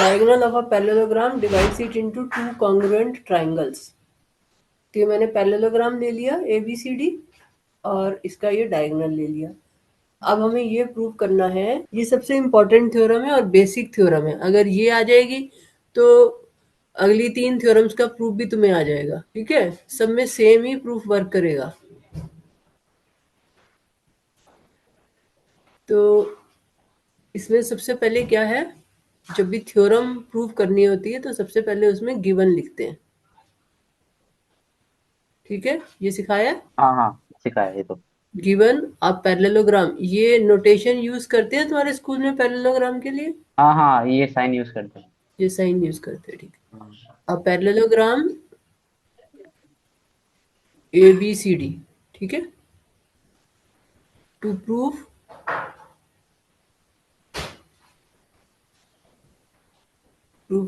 Diagonal of a parallelogram divides it into two congruent triangles. तो ये मैंने parallelogram ले लिया ABCD और इसका ये डायगोनल ले लिया। अब हमें ये प्रूव करना है, ये सबसे इंपॉर्टेंट थ्योरम है और बेसिक थ्योरम है। अगर ये आ जाएगी तो अगली 3 थ्योरम्स का प्रूफ भी तुम्हें आ जाएगा। ठीक है, सब में सेम ही प्रूफ वर्क करेगा। तो इसमें सबसे पहले क्या है, जब भी थ्योरम प्रूव करनी होती है तो सबसे पहले उसमें गिवन लिखते हैं। ठीक है, ये सिखाया। हाँ हाँ, सिखाया ये तो। गिवन अ पैरेललोग्राम, ये नोटेशन यूज करते हैं तुम्हारे स्कूल में पैरेललोग्राम के लिए? हाँ हाँ, ये साइन यूज करते हैं। ये साइन यूज करते हैं, ठीक है। हाँ। अ पैरेललोग्राम ABCD, ठीक है। टू प्रूव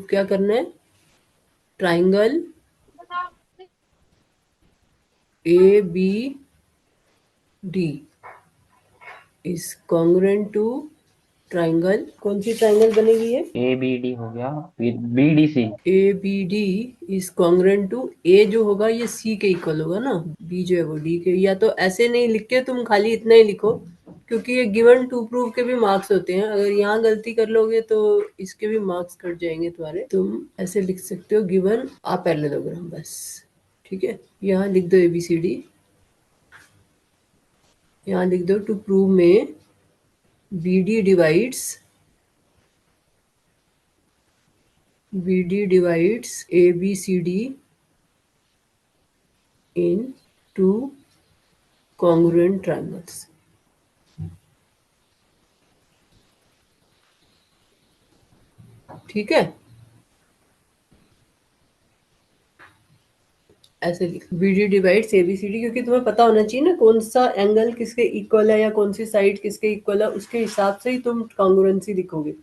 क्या करना है, triangle ABD is congruent to triangle, कौन सी ट्राइंगल बनेगी ये? ABD हो गया, फिर BDC। ABD is congruent to, A जो होगा ये C के इक्वल होगा ना, B जो है वो D के। या तो ऐसे नहीं लिख के तुम खाली इतना ही लिखो, क्योंकि ये गिवन टू प्रूव के भी मार्क्स होते हैं। अगर यहाँ गलती कर लोगे तो इसके भी मार्क्स कट जाएंगे तुम्हारे। तुम ऐसे लिख सकते हो, गिवन आ पैरेललोग्राम, बस। ठीक है, यहाँ लिख दो ABCD, यहाँ लिख दो टू प्रूव में BD divides ABCD in two congruent triangles। ठीक है, ऐसे लिख BD डिवाइड्स ABCD, क्योंकि तुम्हें पता होना चाहिए ना कौन सा एंगल किसके इक्वल है या कौन सी साइड किसके इक्वल है, उसके हिसाब से ही तुम कॉन्ग्रुएंसी लिखोगे।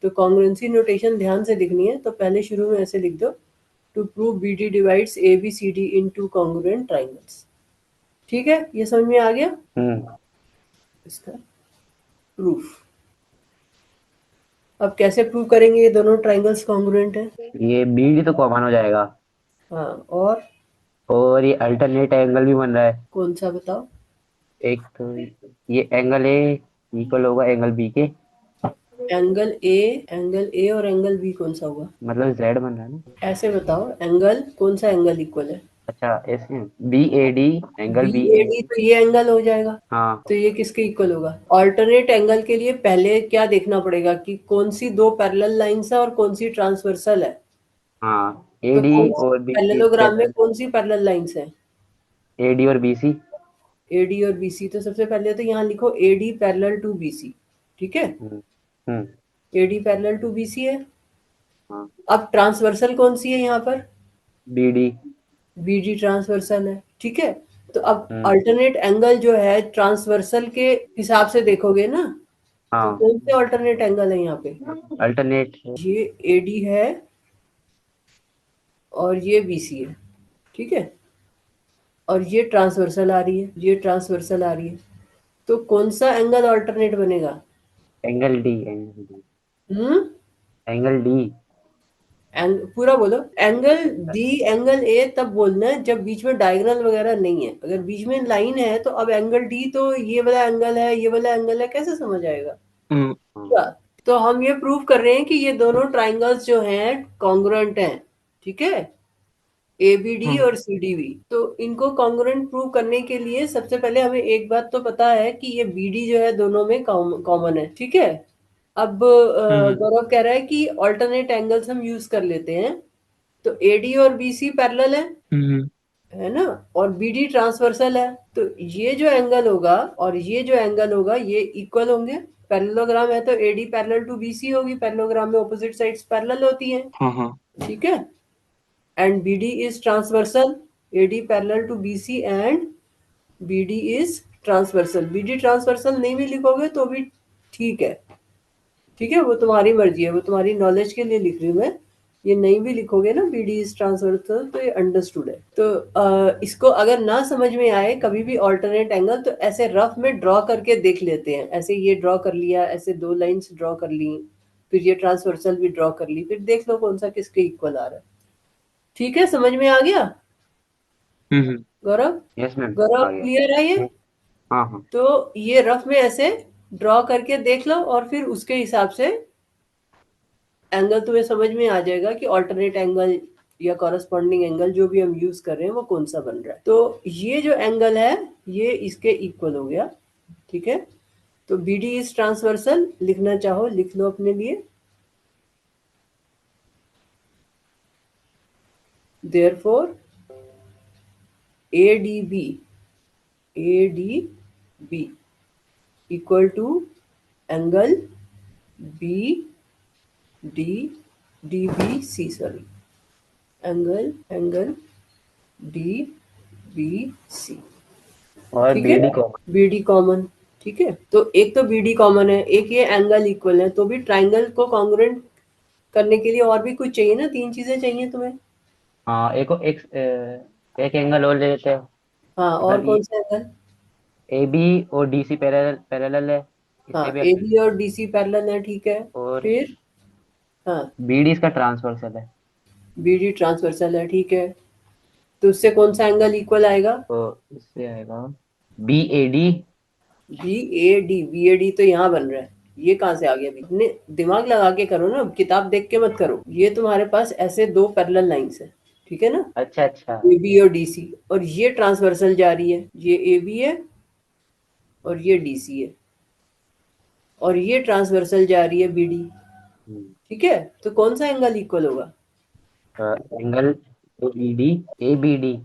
तो कॉन्ग्रुएंसी नोटेशन ध्यान से लिखनी है। तो पहले शुरू में ऐसे लिख दो, to prove BD divides ABCD in two congruent triangles. ठीक है, ये समझ में आ गया इसका प्रूफ। अब कैसे प्रूव करेंगे ये दोनों ट्राइंगल्स कॉन्ग्रुएंट है? ये BD तो कॉमन हो जाएगा। हाँ, और ये अल्टरनेट एंगल भी बन रहा है। कौन सा बताओ? एक तो ये एंगल ए इक्वल होगा एंगल बी के। एंगल ए और एंगल बी कौन सा होगा? मतलब जेड बन रहा है ना। ऐसे बताओ, एंगल कौन सा एंगल इक्वल है? अच्छा, ऐसे BAD एंगल BA। BAD तो ये एंगल हो जाएगा। हाँ तो ये किसके इक्वल होगा? ऑल्टरनेट एंगल के लिए पहले क्या देखना पड़ेगा कि कौन सी दो पैरेलल लाइंस है और कौन सी ट्रांसवर्सल है। हाँ, तो AD कौन सी और BC पैरेललोग्राम में पैरेलल। कौन सी पैरेलल लाइंस है? AD और BC। AD और BC। तो सबसे पहले तो यहाँ लिखो AD पैरेलल टू BC। ठीक है, hmm hmm, AD parallel to BC है। हाँ। अब ट्रांसवर्सल कौन सी है यहाँ पर? BD। BD ट्रांसवर्सल है। ठीक है, तो अब हम्म, अल्टरनेट एंगल जो है ट्रांसवर्सल के हिसाब से देखोगे ना, तो हाँ। कौन से अल्टरनेट एंगल है यहाँ पे? अल्टरनेट। ये AD है और ये BC है। ठीक है, और ये ट्रांसवर्सल आ रही है, ये ट्रांसवर्सल आ रही है। तो कौन सा एंगल अल्टरनेट बनेगा? Angle D। हम्म, एंगल D। पूरा बोलो। एंगल डी एंगल ए तब बोलना है जब बीच में डायगोनल वगैरह नहीं है। अगर बीच में लाइन है तो अब एंगल डी तो ये वाला एंगल है, ये वाला एंगल है, कैसे समझ आएगा? हाँ। क्या? तो हम ये प्रूव कर रहे हैं कि ये दोनों ट्राइंगल्स जो हैं कॉन्ग्रुएंट हैं। ठीक है, ABD हम्म और CDB। तो इनको कॉन्ग्रुएंट प्रूव करने के लिए सबसे पहले हमें एक बात तो पता है कि ये BD जो है दोनों में कॉमन है। ठीक है, अब गौरव कह रहा है कि ऑल्टरनेट एंगल्स हम यूज कर लेते हैं। तो AD और BC पैरेलल हम्म है ना, और BD ट्रांसवर्सल है। तो ये जो एंगल होगा और ये जो एंगल होगा ये इक्वल होंगे। पैरेललोग्राम है तो AD पैरेलल टू BC होगी। पैरेललोग्राम में ऑपोजिट साइड्स पैरेलल होती हैं। हाँ हाँ। ठीक है, and BD is transversal. AD parallel to BC and BD is transversal. BD transversal नहीं भी लिखोगे तो भी ठीक है। ठीक है, वो तुम्हारी मर्जी है, वो तुम्हारी नॉलेज के लिए लिख रही हूँ मैं। ये नहीं भी लिखोगे ना BD इज ट्रांसवर्सल तो ये अंडरस्टूड है। तो इसको अगर ना समझ में आए कभी भी ऑल्टरनेट एंगल, तो ऐसे रफ में ड्रॉ करके देख लेते हैं। ऐसे ये ड्रॉ कर लिया, ऐसे दो लाइंस ड्रॉ कर ली, फिर ये ट्रांसवर्सल भी ड्रॉ कर ली, फिर देख लो कौन सा किसके इक्वल आ रहा है। ठीक है, समझ में आ गया गौरव? यस मैम, गौरव आ गया। क्लियर है ये? हाँ हाँ। तो ये रफ में ऐसे ड्रॉ करके देख लो और फिर उसके हिसाब से एंगल तुम्हें समझ में आ जाएगा कि ऑल्टरनेट एंगल या कॉरस्पॉन्डिंग एंगल जो भी हम यूज कर रहे हैं वो कौन सा बन रहा है। तो ये जो एंगल है ये इसके इक्वल हो गया। ठीक है, तो बी डी इज ट्रांसवर्सल, लिखना चाहो लिख लो अपने लिए। Therefore A D B equal to angle B D B C, sorry, angle D B C. और ठीक बी है, D common. B D common. ठीक है, तो एक तो बी डी कॉमन है, एक ये एंगल इक्वल है, तो भी ट्राइंगल को कॉन्ग्रुएंट करने के लिए और भी कुछ चाहिए ना, 3 चीजें चाहिए तुम्हें। हाँ, एक एंगल और ले लेते हैं। हाँ, और मतलब कौन सा एंगल? ए बी और डी सी पैरेलल पैरेलल है, हाँ, इससे भी ए अच्छा। बी और डी सी पैरेलल है, ठीक है। और फिर हाँ, बी डी इसका ट्रांसवर्सल है, बी डी ट्रांसवर्सल है, ठीक है। तो उससे कौन सा एंगल इक्वल आएगा? तो इससे आएगा B A D. B A D तो यहाँ बन रहा है, ये कहाँ से आ गया? इतने दिमाग लगा के करो ना, किताब देख के मत करो। ये तुम्हारे पास ऐसे 2 पैरेलल लाइंस है, ठीक है ना, अच्छा अच्छा। ए बी और डी सी, और ये ट्रांसवर्सल जा रही है, ये ए बी है और ये डी सी है, और ये ट्रांसवर्सल जा रही है बी डी। ठीक है, तो कौन सा एंगल इक्वल होगा? Angle A B D, A B D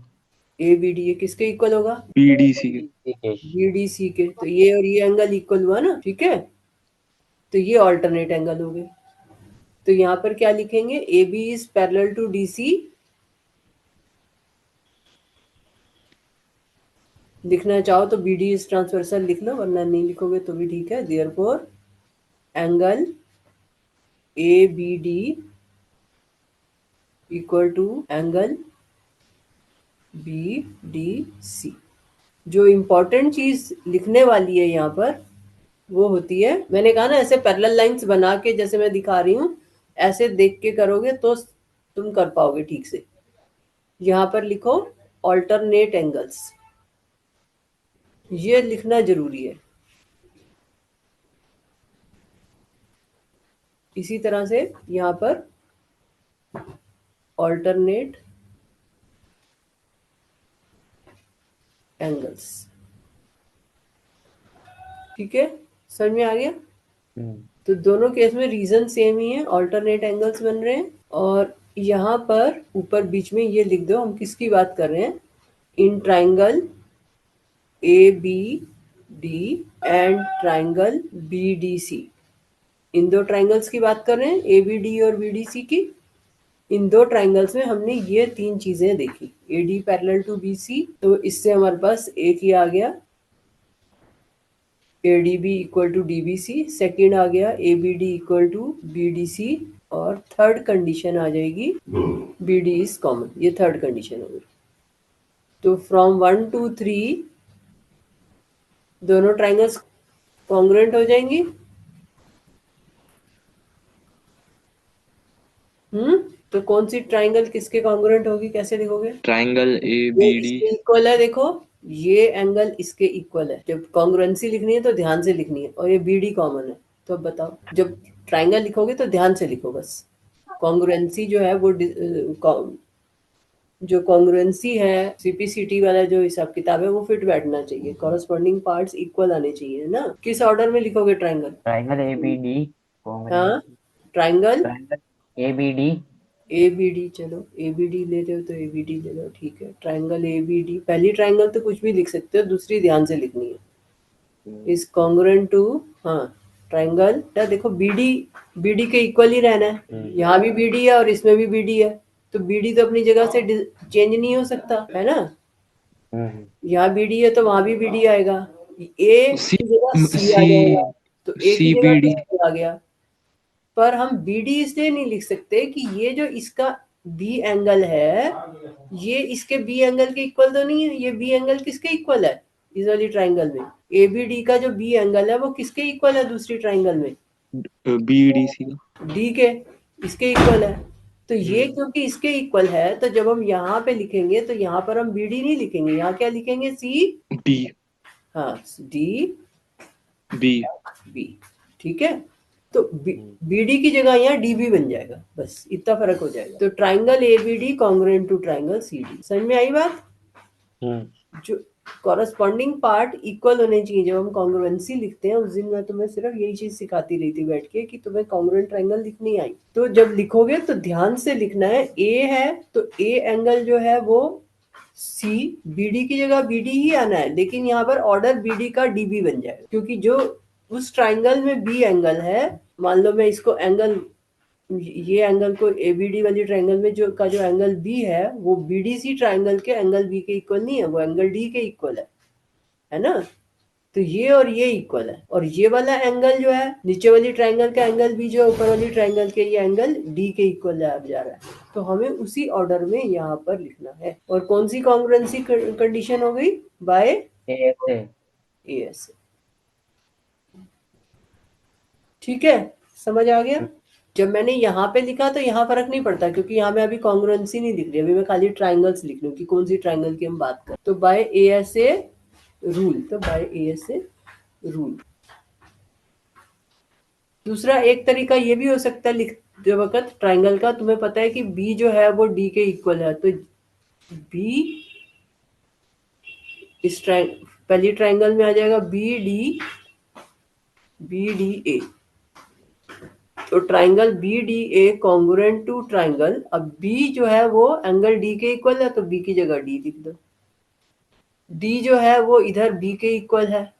A B D, ये किसके इक्वल होगा? बीडीसी के। बी डी सी के। तो ये और ये एंगल इक्वल हुआ ना, ठीक है, तो ये ऑल्टरनेट एंगल हो गए। तो यहाँ पर क्या लिखेंगे? A B is parallel to D C. लिखना चाहो तो बी डी इज ट्रांसवर्सल लिख लो, वरना नहीं लिखोगे तो भी ठीक है। Therefore angle A B D equal to angle B D C. जो इम्पोर्टेंट चीज लिखने वाली है यहाँ पर वो होती है, मैंने कहा ना, ऐसे पैरेलल लाइंस बना के जैसे मैं दिखा रही हूँ, ऐसे देख के करोगे तो तुम कर पाओगे ठीक से। यहाँ पर लिखो ऑल्टरनेट एंगल्स, ये लिखना जरूरी है। इसी तरह से यहाँ पर ऑल्टरनेट एंगल्स। ठीक है, समझ में आ गया? तो दोनों केस में रीजन सेम ही है, ऑल्टरनेट एंगल्स बन रहे हैं। और यहाँ पर ऊपर बीच में ये लिख दो हम किसकी बात कर रहे हैं। In triangle A B D and triangle B D C, इन 2 ट्राइंगल्स की बात कर रहे हैं, ए बी डी और बी डी सी की। इन 2 ट्राइंगल्स में हमने ये 3 चीजें देखी, A D parallel to B C, तो इससे हमारे पास एक ही आ गया, A D B equal to D B C. Second आ गया A B D equal to B D C. और थर्ड कंडीशन आ जाएगी बी डी इज कॉमन, ये थर्ड कंडीशन होगी। तो फ्रॉम 1 to 3 दोनों ट्राइंगल्स कॉन्ग्रुएंट हो जाएंगी। तो कौन सी ट्राइंगल किसके कॉन्ग्रुएंट होगी, कैसे लिखोगे? ट्राइंगल ए ये बी डी। इसके इक्वल है, देखो ये एंगल इसके इक्वल है। जब कॉन्ग्रुएंसी लिखनी है तो ध्यान से लिखनी है, और ये बी डी कॉमन है। तो अब बताओ, जब ट्राइंगल लिखोगे तो ध्यान से लिखो बस। कॉन्ग्रुएंसी जो है वो जो कॉन्ग्रुएंसी है, सीपीसीटी वाला जो हिसाब किताब है, वो फिट बैठना चाहिए, कॉरस्पॉन्डिंग पार्ट्स इक्वल आने चाहिए ना। किस ऑर्डर में लिखोगे triangle? Triangle A B D हाँ, triangle A B D. A B D, चलो ए बी डी ले रहे हो तो ए बी डी ले लो, ठीक है। ट्राइंगल ए बी डी, पहली ट्राइंगल तो कुछ भी लिख सकते हो, दूसरी ध्यान से लिखनी है। इज कॉन्ग्रुएंट टू, हाँ, ट्राइंगल देखो बी डी के इक्वल ही रहना है। यहाँ भी बी डी है और इसमें भी बी डी है, तो बी डी तो अपनी जगह से चेंज नहीं हो सकता है ना। यहाँ बी डी है तो वहां भी बी डी आएगा, ए सी की जगह सी आ सी जाएगा, तो ए की सी जगह बी डी। सी आ गया। पर हम बी डी इसलिए नहीं लिख सकते कि ये जो इसका बी एंगल है ये इसके बी एंगल के इक्वल तो नहीं है। ये बी एंगल किसके इक्वल है इस वाली ट्राइंगल में? ए बी डी का जो बी एंगल है वो किसके इक्वल है दूसरी ट्राइंगल में? बी डी सी का। डी के, इसके इक्वल है। तो ये क्योंकि इसके इक्वल है तो जब हम यहाँ पे लिखेंगे तो यहाँ पर हम बी डी नहीं लिखेंगे, यहाँ क्या लिखेंगे, सी डी हाँ डी बी। बी। ठीक है, तो बी डी की जगह यहाँ डी बी बन जाएगा, बस इतना फर्क हो जाएगा। तो triangle A B D congruent to triangle C D. समझ में आई बात? जो कॉरस्पॉन्डिंग पार्ट इक्वल होने चाहिए। जब हम कॉन्ग्रुएंसी लिखते हैं, उस दिन मैं तुम्हें सिर्फ यही चीज सिखाती रही थी बैठ के कि तुम्हें कॉन्ग्रुएंट ट्रायंगल लिखनी आई। तो जब लिखोगे तो ध्यान से लिखना है, ए है तो ए एंगल जो है वो सी, बीडी की जगह बीडी ही आना है, लेकिन यहाँ पर ऑर्डर बीडी का डीबी बन जाएगा, क्योंकि जो उस ट्राइंगल में बी एंगल है, मान लो मैं इसको एंगल, ये एंगल को एबीडी वाली ट्रायंगल में जो एंगल बी है वो बीडीसी ट्रायंगल के एंगल बी के इक्वल नहीं है, वो एंगल डी के इक्वल है ना। तो ये और ये इक्वल है, और ये वाला एंगल जो है नीचे वाली ट्रायंगल का एंगल भी जो ऊपर वाली ट्रायंगल के ये एंगल डी के इक्वल जा रहा है। तो हमें उसी ऑर्डर में यहाँ पर लिखना है। और कौन सी कॉन्ग्रुएंसी कंडीशन हो गई? By ASA. ठीक है, समझ आ गया? जब मैंने यहाँ पे लिखा तो यहाँ फर्क नहीं पड़ता, क्योंकि यहाँ मैं अभी कॉन्ग्रुएंसी नहीं लिख रही, अभी मैं खाली ट्राइंगल्स लिख रही हूँ कि कौन सी ट्राइंगल की हम बात करें। तो बाय एएसए रूल, तो बाय एएसए रूल। दूसरा एक तरीका ये भी हो सकता है लिखते वक्त ट्राइंगल का, तुम्हें पता है कि बी जो है वो डी के इक्वल है, तो बी इस पहली ट्राइंगल में आ जाएगा बी डी ए। तो triangle B D A congruent to triangle, अब बी जो है वो एंगल डी के इक्वल है तो बी की जगह डी लिख दो। डी जो है वो इधर बी के इक्वल है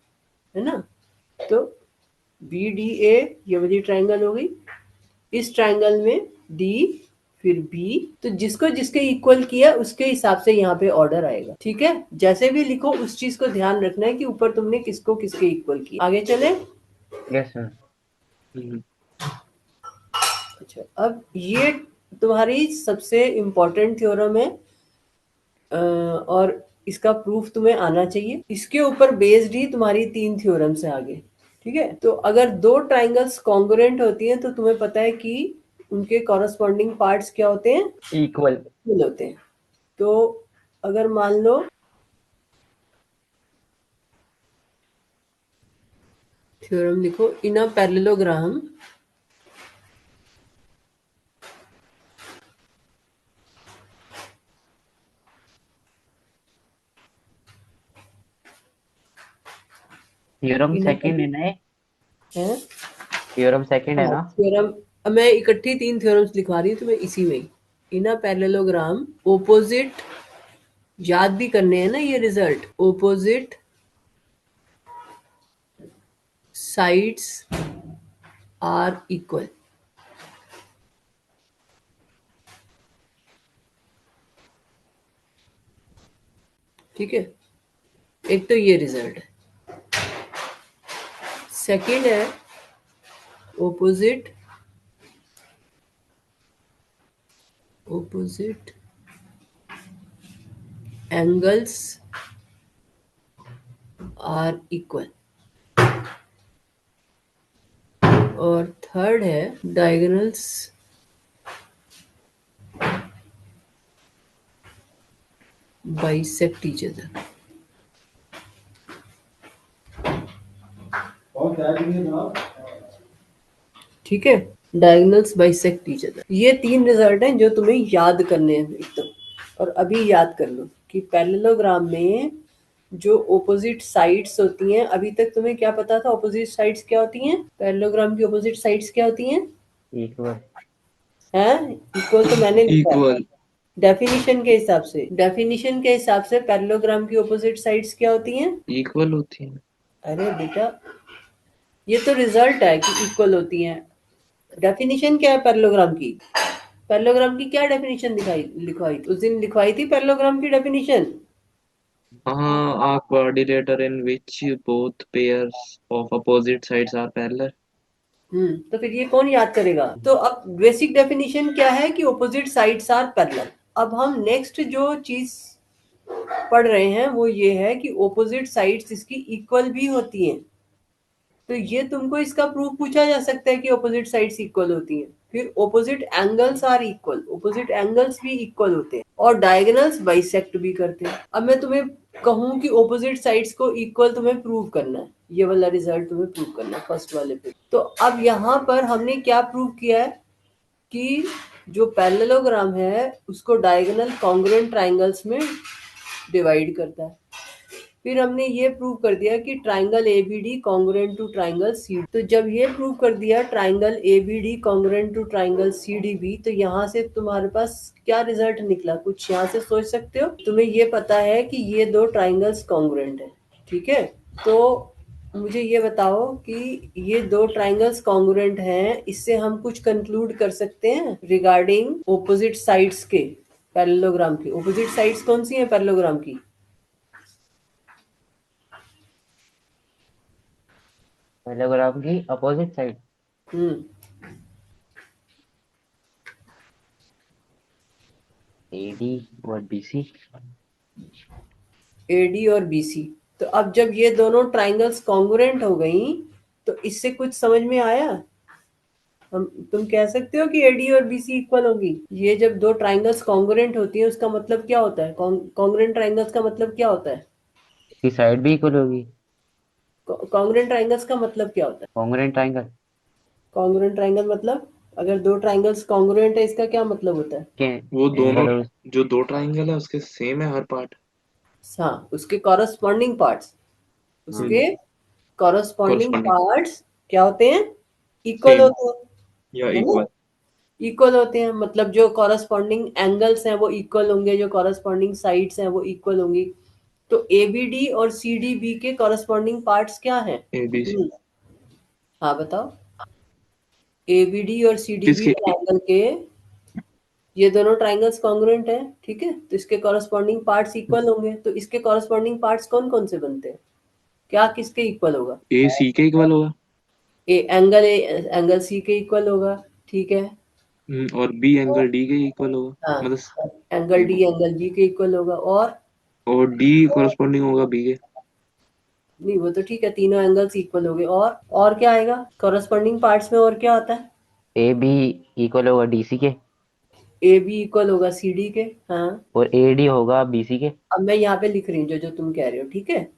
ना। तो बी डी ए ये वाली ट्राइंगल हो गई, इस ट्राइंगल में डी फिर बी, तो जिसको जिसके इक्वल किया उसके हिसाब से यहाँ पे ऑर्डर आएगा। ठीक है, जैसे भी लिखो उस चीज को ध्यान रखना है कि ऊपर तुमने किसको किसके इक्वल किया। आगे चले? Yes sir. अच्छा, अब ये तुम्हारी सबसे इम्पोर्टेंट थ्योरम है और इसका प्रूफ तुम्हें आना चाहिए। इसके ऊपर बेस्ड ही तुम्हारी 3 थ्योरम से आगे। ठीक है, तो अगर दो ट्राइंगल्स कॉन्ग्रुएंट होती हैं तो तुम्हें पता है कि उनके कॉरस्पॉन्डिंग पार्ट्स क्या होते हैं? इक्वल होते हैं। तो अगर मान लो थ्योरम लिखो, इन अ पैरेललोग्राम थ्योरम सेकंड है ना? है थ्योरम सेकंड है ना? थ्योरम, अब मैं इकट्ठी 3 थ्योरम्स लिखवा रही हूँ तो मैं इसी में इन अ पैरेललोग्राम ओपोजिट, याद भी करने हैं ना ये result, opposite sides are equal. ठीक है, एक तो ये रिजल्ट है। सेकंड है ओपोजिट एंगल्स आर इक्वल। और थर्ड है डायगोनल्स बाइसेक्ट ईच अदर। ठीक है, डायगोनल्स बाइसेक्ट ईच अदर। ये 3 रिजल्ट हैं जो तुम्हें याद करने हैं एकदम। और अभी याद कर लो कि पैरेललोग्राम में जो ऑपोजिट साइड्स होती हैं, अभी तक तुम्हें क्या पता था ऑपोजिट साइड्स क्या होती हैं? पैरेललोग्राम की ऑपोजिट साइड्स क्या होती हैं? इक्वल हैं? इक्वल तो मैंने लिखा है इक्वल डेफिनेशन के हिसाब से। डेफिनेशन के हिसाब से पैरेललोग्राम की ऑपोजिट साइड्स क्या होती हैं? इक्वल होती है। अरे बेटा, ये तो रिजल्ट है कि इक्वल होती हैं। डेफिनेशन क्या है पैरेललोग्राम की? पैरेललोग्राम की क्या डेफिनेशन लिखवाई उस दिन लिखवाई थी पैरेललोग्राम की definition? A quadrilateral in which both pairs of opposite sides are parallel. तो फिर ये कौन याद करेगा? तो अब बेसिक डेफिनेशन क्या है कि ऑपोजिट साइड्स आर पैरेलल। अब हम नेक्स्ट जो चीज पढ़ रहे हैं वो ये है कि ऑपोजिट साइड्स इसकी इक्वल भी होती हैं। तो ये तुमको इसका प्रूफ पूछा जा सकता है कि ऑपोजिट साइड्स इक्वल होती हैं। फिर opposite angles are equal, opposite angles भी इक्वल होते हैं और डायगोनल्स बाइसेक्ट भी करते हैं। अब मैं तुम्हें कहूं कि ऑपोजिट साइड्स को इक्वल तुम्हें प्रूव करना है, ये वाला रिजल्ट तुम्हें प्रूव करना है फर्स्ट वाले पे। तो अब यहाँ पर हमने क्या प्रूव किया है कि जो पैरेललोग्राम है उसको डायगोनल कॉन्ग्रुएंट ट्राइंगल्स में डिवाइड करता है। फिर हमने ये प्रूव कर दिया कि triangle ABD congruent to triangle C. तो जब ये प्रूव कर दिया triangle ABD congruent to triangle CDB, तो यहाँ से तुम्हारे पास क्या रिजल्ट निकला, कुछ यहाँ से सोच सकते हो? तुम्हें ये पता है कि ये दो ट्राइंगल्स कॉन्ग्रुएंट है, ठीक है। तो मुझे ये बताओ कि ये दो ट्राइंगल्स कॉन्ग्रुएंट हैं, इससे हम कुछ कंक्लूड कर सकते हैं रिगार्डिंग ऑपोजिट साइड्स के पैरेललोग्राम की। ऑपोजिट साइड्स कौन सी हैं पैरेललोग्राम की? पैरेललोग्राम की अपोजिट साइड एडी और बीसी। एडी और बीसी। तो अब जब ये दोनों ट्राइंगल्स कॉन्ग्रुएंट हो गई तो इससे कुछ समझ में आया? हम तुम कह सकते हो कि एडी और बीसी इक्वल होगी। ये जब दो ट्राइंगल्स कॉन्ग्रुएंट होती हैं उसका मतलब क्या होता है? कॉन्ग्रुएंट ट्राइंगल्स का मतलब क्या होता है? इसकी साइड भी इक्वल होगी। कॉन्ग्रुएंट ट्राइंगल्स का मतलब क्या होता है? कॉन्ग्रुएंट ट्राइंगल कॉन्ग्रुएंट ट्राइंगल मतलब अगर दो ट्राइंगल्स कॉन्ग्रुएंट है इसका क्या मतलब होता है? के वो दोनों एंगल और जो दो ट्राइंगल है उसके सेम है हर पार्ट। हाँ, उसके कॉरस्पॉन्डिंग पार्ट्स, हाँ उसके कॉरस्पॉन्डिंग कॉरस्पॉन्डिंग पार्ट्स क्या होते हैं? इक्वल सेम होते या हैं, है ना? इक्वल। इक्वल होते हैं मतलब जो कॉरस्पॉन्डिंग एंगल्स हैं वो इक्वल होंगे, जो कॉरस्पॉन्डिंग साइड्स हैं वो इक्वल होंगी। तो एबीडी और सीडीबी के कॉरस्पॉन्डिंग पार्ट्स क्या हैं? ए बी सी हाँ बताओ। एबीडी और सीडीबी किसके ट्रायंगल के, ये दोनों ट्रायंगल्स कॉन्ग्रुएंट हैं, ठीक है, तो इसके कॉरस्पॉन्डिंग पार्ट्स इक्वल होंगे। तो इसके कॉरस्पॉन्डिंग पार्ट्स कौन कौन से बनते हैं? क्या किसके इक्वल होगा? ए सी के इक्वल होगा। ए एंगल सी के इक्वल होगा, ठीक है। और बी एंगल डी के इक्वल होगा। हाँ, मतलब एंगल डी एंगल बी के इक्वल होगा। और डी कॉरस्पॉन्डिंग होगा बी के। नहीं वो तो ठीक है, तीनों एंगल्स इक्वल हो गए। और क्या आएगा कॉरस्पॉन्डिंग पार्ट्स में? और क्या आता है? ए बी इक्वल होगा डीसी के ए बी इक्वल होगा सी डी के। हाँ, और ए डी होगा बीसी के। अब मैं यहाँ पे लिख रही हूँ जो जो तुम कह रहे हो, ठीक है।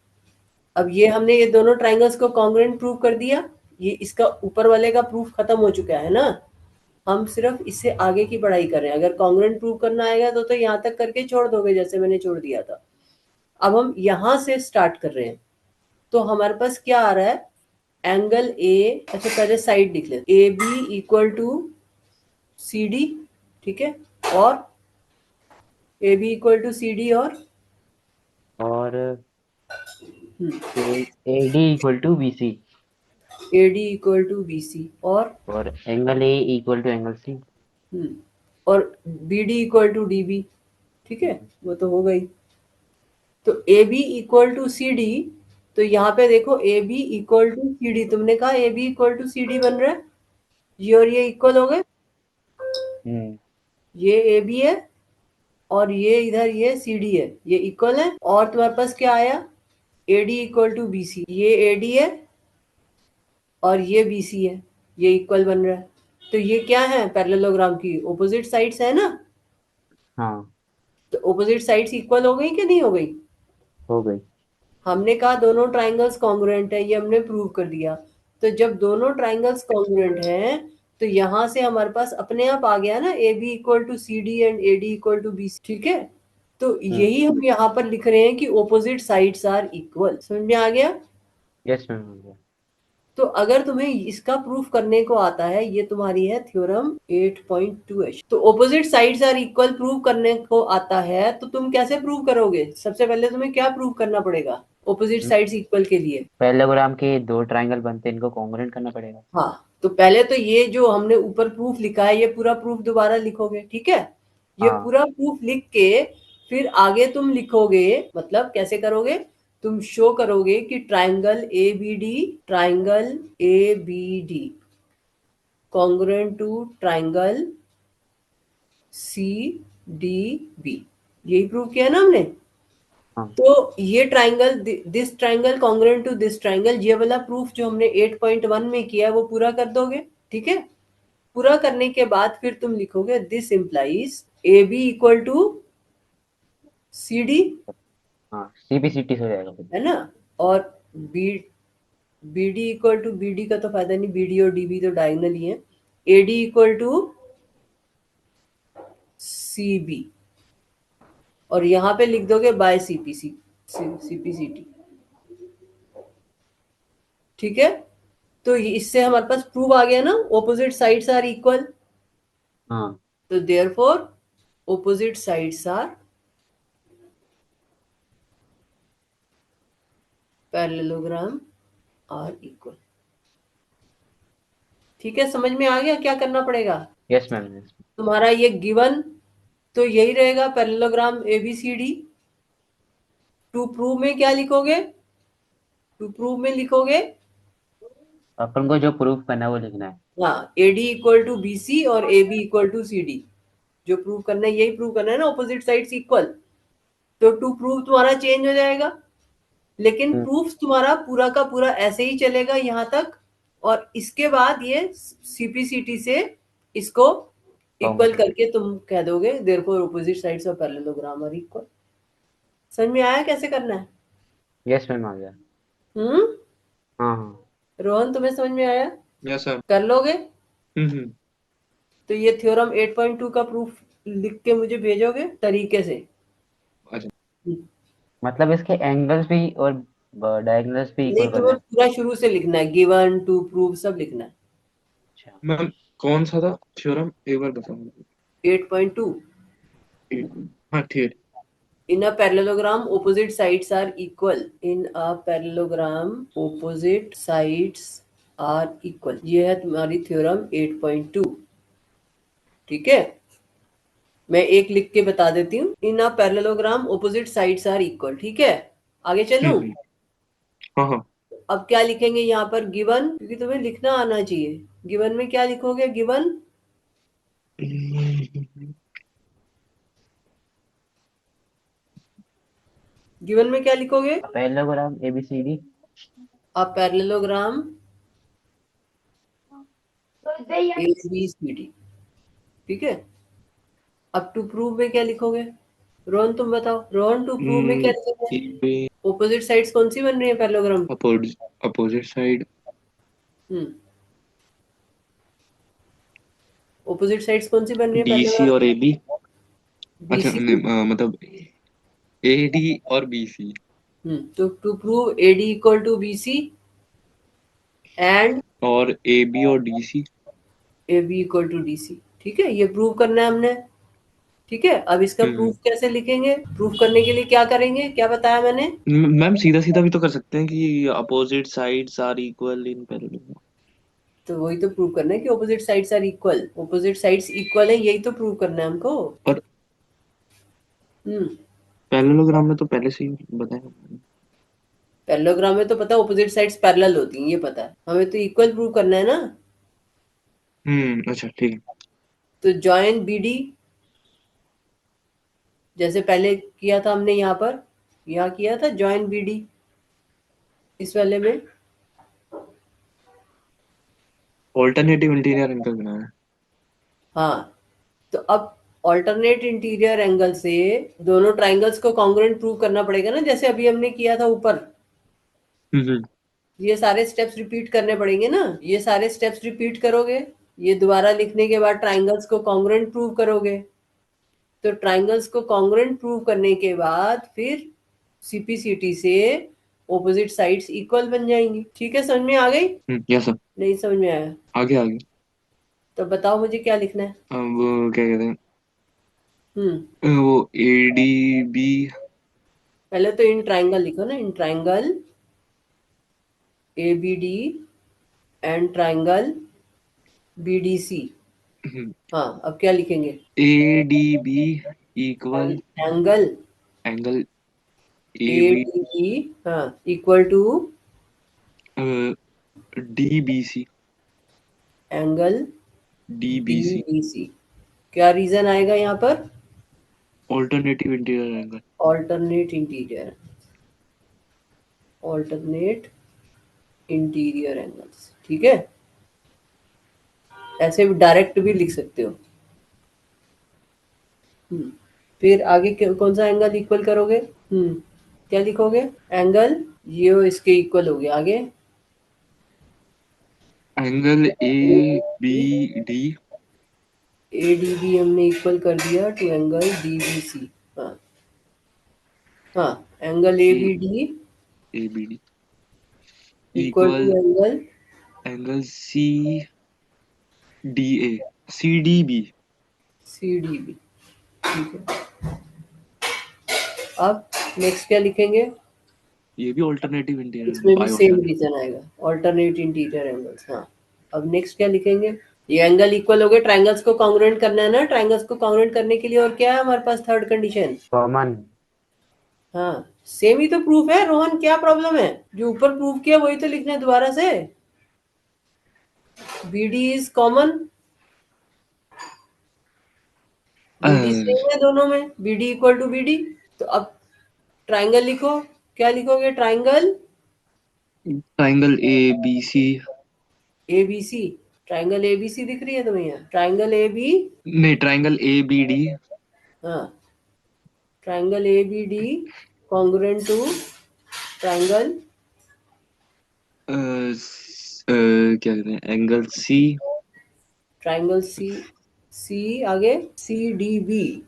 अब ये हमने ये दोनों ट्राइंगल्स को कॉन्ग्रुएंट प्रूव कर दिया, ये इसका ऊपर वाले का प्रूफ खत्म हो चुका है ना। हम सिर्फ इससे आगे की पढ़ाई कर रहे हैं। अगर कॉन्ग्रुएंट प्रूव करना आएगा तो यहाँ तक करके छोड़ दोगे जैसे मैंने छोड़ दिया था। अब हम यहाँ से स्टार्ट कर रहे हैं। तो हमारे पास क्या आ रहा है? एंगल ए, अच्छा पहले साइड लिख लेते, A B equal to C D, ठीक है। और A B equal to C D और hmm, A D equal to BC A D equal to B C और angle A equal to angle C. और B D equal to D B, ठीक है, वो तो हो गई। तो A B equal to C D, तो यहाँ पे देखो A B equal to C D, तुमने कहा A B equal to C D बन रहा है, ये और ये इक्वल हो गए। हम्म ये ए बी है और ये इधर ये सी डी है, ये इक्वल है। और तुम्हारे पास क्या आया? A D equal to B C, ये ए डी है और ये बी सी है, ये इक्वल बन रहा है। तो ये क्या है? पैरेललोग्राम की ऑपोजिट साइड्स है ना। हाँ तो ऑपोजिट साइड्स इक्वल हो गई कि नहीं हो गई? हो गई। हमने कहा दोनों ट्राइंगल्स कॉन्ग्रुएंट है, ये हमने प्रूव कर दिया। तो जब दोनों ट्राइंगल्स कॉन्ग्रुएंट हैं तो यहाँ से हमारे पास अपने आप आ गया ना A B equal to C D and A D equal to B C, ठीक है। तो यही हम यहाँ पर लिख रहे हैं कि ऑपोजिट साइड्स आर इक्वल। समझ में आ गया? यस मैम हो गया। तो अगर तुम्हें इसका प्रूफ करने को आता है, ये तुम्हारी है थ्योरम 8.2h। तो opposite sides are equal prove करने को आता है तो तुम कैसे प्रूव करोगे? सबसे पहले तुम्हें क्या प्रूव करना पड़ेगा ऑपोजिट साइड्स इक्वल के लिए? पैरेललोग्राम के दो ट्राइंगल बनते हैं, इनको कॉन्ग्रुएंट करना पड़ेगा। हाँ, तो पहले तो ये जो हमने ऊपर प्रूफ लिखा है ये पूरा प्रूफ दोबारा लिखोगे, ठीक है। ये हाँ पूरा प्रूफ लिख के फिर आगे तुम लिखोगे, मतलब कैसे करोगे? तुम शो करोगे कि triangle A B D congruent to triangle C D B, यही प्रूव किया ना हमने। हाँ तो ये triangle, this triangle congruent to this triangle, ये वाला प्रूफ जो हमने 8.1 में किया है वो पूरा कर दोगे। ठीक है, पूरा करने के बाद फिर तुम लिखोगे this implies A B equal to C D, हाँ, CPCT से हो जाएगा फिर। है ना, और B B D equal to, B D का तो फायदा नहीं, बी डी और डी बी तो डायगनल ही है, A D equal to C B, और यहाँ पे लिख दोगे बाय सीपीसीटी। ठीक है, तो इससे हमारे पास प्रूव आ गया ना, ऑपोजिट साइड्स आर इक्वल। हाँ तो therefore opposite sides are parallelogram are equal. ठीक है, समझ में आ गया क्या करना पड़ेगा? Yes ma'am, yes. तुम्हारा ये गिवन तो यही रहेगा, पैरेललोग्राम एबीसीडी। टू प्रूव में क्या लिखोगे? टू प्रूव में लिखोगे, अपन को जो प्रूफ करना है वो लिखना है। हाँ, A D equal to B C और A B equal to C D. जो प्रूव करना है यही प्रूव करना है ना, ऑपोजिट साइड्स इक्वल। तो टू प्रूव तुम्हारा चेंज हो जाएगा, लेकिन हम्म, प्रूफ तुम्हारा पूरा का पूरा ऐसे ही चलेगा यहाँ तक, और इसके बाद ये सीपीसीटी से इसको इक्वल कॉन्ग्रुएंट। करके तुम कह दोगे therefore opposite sides of parallelogram are equal. समझ में आया कैसे करना है? यस मैम, आ गया। हम्म, हाँ हाँ। रोहन तुम्हें समझ में आया? Yes sir. कर लोगे? हम्म। तो ये थ्योरम 8.2 का प्रूफ लिख के मुझे भेजोगे तरीके से। अच्छा। हम्म, मतलब इसके एंगल्स भी और डायगोनल्स भी नहीं, इक्वल करना तुम्हें है। पूरा शुरू से लिखना है, गिवन टू प्रूव सब लिखना है। अच्छा। मैम कौन सा था थ्योरम, एक बार बताओ। 8.2, हाँ ठीक है। in a parallelogram opposite sides are equal, in a parallelogram opposite sides are equal, ये है तुम्हारी थ्योरम 8.2। ठीक है, मैं एक लिख के बता देती हूँ, in a parallelogram opposite sides are equal. ठीक है, आगे चलूं? हम्म। हाँ हाँ। अब क्या लिखेंगे यहाँ पर? गिवन, क्योंकि तुम्हें लिखना आना चाहिए। गिवन में क्या लिखोगे? गिवन, गिवन में क्या लिखोगे? Parallelogram ABCD। A parallelogram ABCD। ठीक है, अब टू प्रूव में क्या लिखोगे? रोहन तुम बताओ, रोहन टू प्रूव में क्या लिखोगे? ऑपोजिट साइड्स कौन सी बन रही है parallelogram? Opposite side hmm, opposite sides कौन सी बन रही है डीसी और पैरेललोग्राम? एबी। अच्छा बीसी। मतलब एडी और बीसी। तो to prove AD equal to BC and और एबी और DC. A B equal to D C. ठीक है, ये प्रूव करना है हमने। ठीक है, अब इसका हम्म। प्रूफ कैसे लिखेंगे? प्रूफ करने के लिए क्या करेंगे, क्या बताया मैंने? मैम सीधा सीधा भी तो कर सकते हैं कि opposite sides are equal in parallel. तो वही तो प्रूव करना है कि opposite sides are equal, opposite sides equal है, यही तो प्रूव करना है हमको। और हम्म, पैरेललोग्राम में तो पहले से ही बताया। पैरेललोग्राम में तो पता है ऑपोजिट साइड्स पैरेलल होती हैं, ये पता है, हमें तो इक्वल प्रूव करना है ना। अच्छा ठीक है। तो जॉइन बी डी, जैसे पहले किया था हमने यहाँ पर, यहाँ किया था जॉइन बी डी इस वाले में। ऑल्टरनेटिव इंटीरियर एंगल बनाना है। हाँ, तो अब ऑल्टरनेट इंटीरियर एंगल से दोनों ट्राइंगल्स को कॉन्ग्रुएंट प्रूव करना पड़ेगा ना, जैसे अभी हमने किया था ऊपर। हम्म। ये सारे स्टेप्स रिपीट करने पड़ेंगे ना, ये सारे स्टेप्स रिपीट करोगे, ये दोबारा लिखने के बाद ट्राइंगल्स को कॉन्ग्रुएंट प्रूव करोगे। तो ट्राइंगल्स को कॉन्ग्रुएंट प्रूव करने के बाद फिर सीपीसीटी से ऑपोजिट साइड्स इक्वल बन जाएंगी। ठीक है, समझ में आ गई? Yes sir. नहीं समझ में आया आगे आगे। तो बताओ मुझे क्या लिखना है। अब क्या कहते हैं हम्म, वो एडी बी। पहले तो इन ट्राइंगल लिखो ना, in triangle A B D and triangle B D C. हाँ, अब क्या लिखेंगे? A D B equal angle angle A A B D, हाँ, equal to D B C. Angle D D B C. B C. क्या reason आएगा यहाँ पर? Alternative interior angle. Alternate interior angles, ठीक है। ऐसे डायरेक्ट भी लिख सकते हो। फिर आगे कौन सा एंगल इक्वल करोगे? क्या लिखोगे? एंगल ये इसके इक्वल हो गया। आगे angle A B D. A D B हमने इक्वल कर दिया to angle D B C. हाँ हाँ, angle A B D A B D equal equal to angle angle C D A C D B. C D B, ठीक है। अब next क्या लिखेंगे? ये भी ऑल्टरनेटिव इंटीरियर इसमें भी बाय सेम ऑल्टरनेट। रीजन आएगा, ऑल्टरनेट इंटीरियर एंगल्स। हाँ, अब नेक्स्ट क्या लिखेंगे? ये एंगल इक्वल हो गए, ट्रायंगल्स को कॉन्ग्रुएंट करना है ना। ट्रायंगल्स को कॉन्ग्रुएंट करने के लिए और क्या है हमारे पास? Third condition. कॉमन। हाँ, सेम ही तो प्रूफ है रोहन, क्या प्रॉब्लम है? जो ऊपर प्रूफ किया वही तो लिखना है दोबारा से। B D is common, B D same है दोनों में, B D equal to B D. तो अब ट्राइंगल लिखो, क्या लिखोगे? Triangle triangle A B C. A B C. Triangle A B C दिख रही है तुम्हें यहाँ? ट्राइंगल ए बी, नहीं, ट्राइंगल ए बी डी। हाँ, triangle A B D congruent to triangle क्या कहते हैं, एंगल सी। ट्राइंगल सी, सी आगे सी डी बी।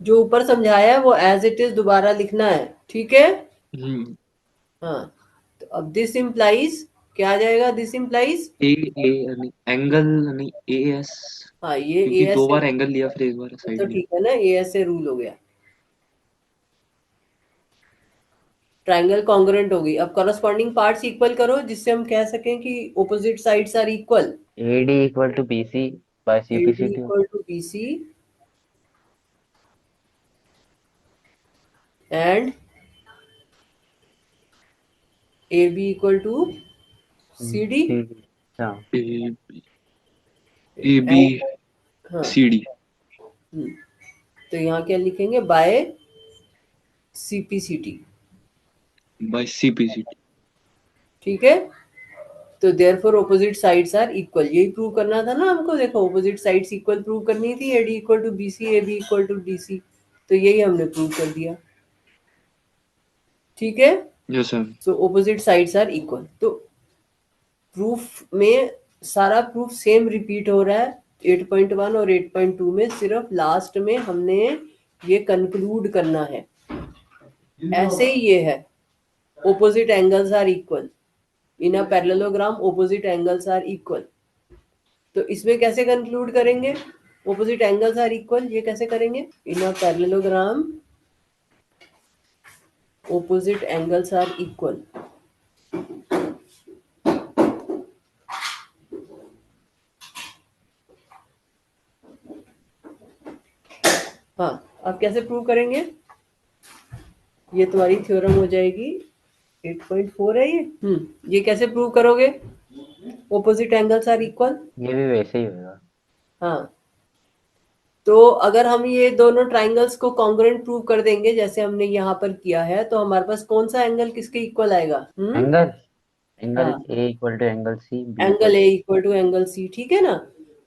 जो ऊपर समझाया है वो एज इट इज दोबारा लिखना है, ठीक है। हाँ, तो अब दिस इम्प्लाइज क्या आ जाएगा? This implies A A angle नहीं ए एस, हाँ, ये ए क्योंकि एस दो से, बार एंगल लिया फिर एक बार साइड तो लिया। ठीक है ना, ए एस से रूल हो गया। ट्राइंगल कॉन्ग्रुएंट हो गई। अब कॉरस्पॉन्डिंग पार्ट्स इक्वल करो जिससे हम कह सकें कि opposite sides are equal. A D equal to B C by C A P C D T. Equal to B C and A B equal to C D हाँ, A A B and, हाँ, सी D तो यहाँ क्या लिखेंगे? By C P C T, by C P C T. ठीक है। तो therefore opposite sides are equal, यही प्रूव करना था ना हमको। देखो, ऑपोजिट साइड्स इक्वल प्रूव करनी थी, A D equal to B C, A B equal to D C. तो यही हमने प्रूव कर दिया, ठीक है। Yes sir. So opposite sides are equal. तो प्रूफ में सारा प्रूफ सेम रिपीट हो रहा है 8.1 और 8.2 में, सिर्फ लास्ट में हमने ये कंक्लूड करना है। ऐसे ही ये है, opposite angles are equal in a parallelogram, opposite angles are equal. तो इसमें कैसे कंक्लूड करेंगे? ऑपोजिट एंगल्स आर इक्वल, ये कैसे करेंगे? In a parallelogram opposite angles are equal. हाँ, अब कैसे प्रूव करेंगे? ये तुम्हारी थ्योरम हो जाएगी 8.4 है ये कैसे प्रूव करोगे? Opposite angles are equal. ये भी वैसे ही होगा। हाँ, तो अगर हम ये दोनों ट्राइंगल्स को कॉन्ग्रुएंट प्रूव कर देंगे जैसे हमने यहाँ पर किया है, तो हमारे पास कौन सा एंगल किसके इक्वल आएगा? एंगल एंगल हाँ, A equal to angle C, B angle equal A equal to angle C, ठीक है ना।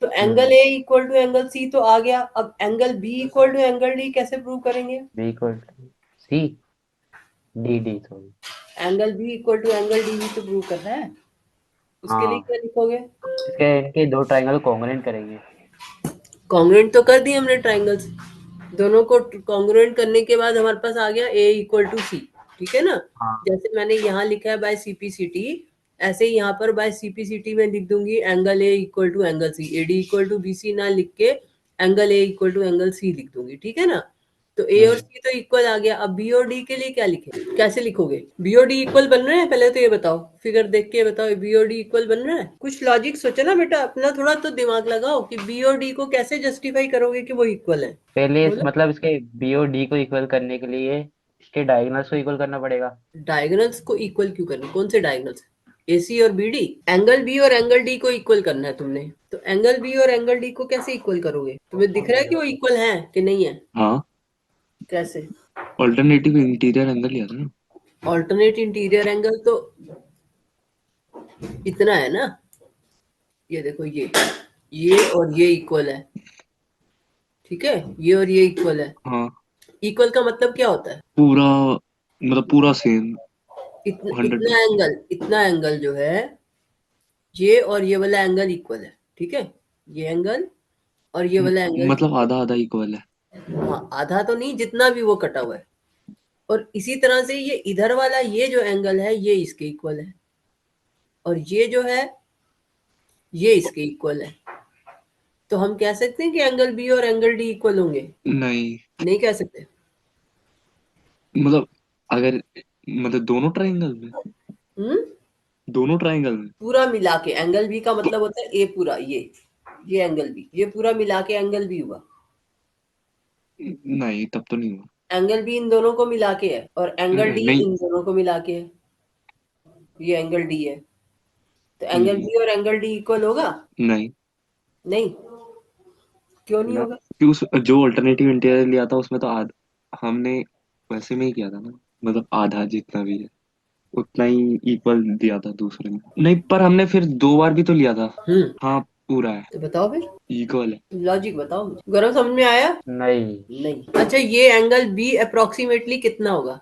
तो angle to A equal to angle C तो आ गया। अब angle B equal to angle D कैसे प्रूव करेंगे? B equal to C D D sorry. Angle B equal to angle D भी तो प्रूव करना है, उसके लिए हाँ, क्या लिखोगे? इसके इनके दो ट्रायंगल कॉन्ग्रुएंट करेंगे। कॉन्ग्रुएंट तो कर दिए हमने ट्राइंगल्स, दोनों को कॉन्ग्रुएंट करने के बाद हमारे पास आ गया ए इक्वल टू सी, ठीक है ना। हाँ, जैसे मैंने यहाँ लिखा है बाय सीपीसीटी, ऐसे ही यहाँ पर बाय सीपीसीटी में लिख दूंगी angle A equal to angle C. A D equal to B C ना लिख के angle A equal to angle C लिख दूंगी, ठीक है ना। तो ए और सी तो इक्वल आ गया। अब बी और डी के लिए क्या लिखे, कैसे लिखोगे? बी और डी इक्वल बन रहे हैं? पहले तो ये बताओ, फिगर देख के बताओ, बी और डी इक्वल बन रहा है? कुछ लॉजिक सोचो ना बेटा, अपना थोड़ा तो दिमाग लगाओ कि बी और डी को कैसे जस्टिफाई करोगे कि वो इक्वल है। पहले बोलो। मतलब इसके बी और डी को इक्वल करने के लिए इसके डायगोनल्स को इक्वल करना पड़ेगा। डायगोनल्स को इक्वल क्यों करना? कौन से डायगोनल्स? एसी और बीडी? एंगल बी और एंगल डी को इक्वल करना है तुमने, तो एंगल बी और एंगल डी को कैसे इक्वल करोगे? तुम्हें दिख रहा है कि वो इक्वल है कि नहीं है? हाँ, कैसे? अल्टरनेटिव इंटीरियर एंगल लिया था ना। ऑल्टरनेट इंटीरियर एंगल तो इतना है ना, ये देखो ये और ये इक्वल है, ठीक है, ये और ये इक्वल है। हाँ इक्वल का मतलब क्या होता है? पूरा, मतलब पूरा सेम इतना 100%। इतना एंगल जो है, ये और ये वाला एंगल इक्वल है, ठीक है, ये एंगल और ये वाला एंगल, मतलब आधा आधा इक्वल है। हाँ आधा तो नहीं, जितना भी वो कटा हुआ है। और इसी तरह से ये इधर वाला ये जो एंगल है ये इसके इक्वल है, और ये जो है ये इसके इक्वल है। तो हम कह सकते हैं कि एंगल बी और एंगल डी इक्वल होंगे? नहीं नहीं कह सकते। मतलब अगर, मतलब दोनों ट्रायंगल में, हम्म, दोनों ट्रायंगल में। पूरा मिला के एंगल बी का तो मतलब होता है ए पूरा, ये एंगल बी, ये पूरा मिला के एंगल बी हुआ। नहीं तब तो नहीं हुआ। एंगल बी इन दोनों को मिला के है, और एंगल डी नहीं इन दोनों को मिला के है, ये एंगल डी है। तो एंगल नहीं बी और एंगल डी इक्वल होगा? नहीं। नहीं, क्यों नहीं ना, होगा? कि उस जो अल्टरनेटिव इंटीरियर लिया था उसमें तो हमने वैसे में ही किया था ना, मतलब आधा जितना भी है उतना ही इक्वल दिया था दूसरे में। नहीं पर हमने फिर 2 बार भी तो लिया था। हाँ पूरा है, तो बताओ फिर, इक्वल है। लॉजिक बताओ मुझे। गौरव समझ में आया? नहीं। नहीं। अच्छा, ये एंगल बी अप्रोक्सीमेटली कितना होगा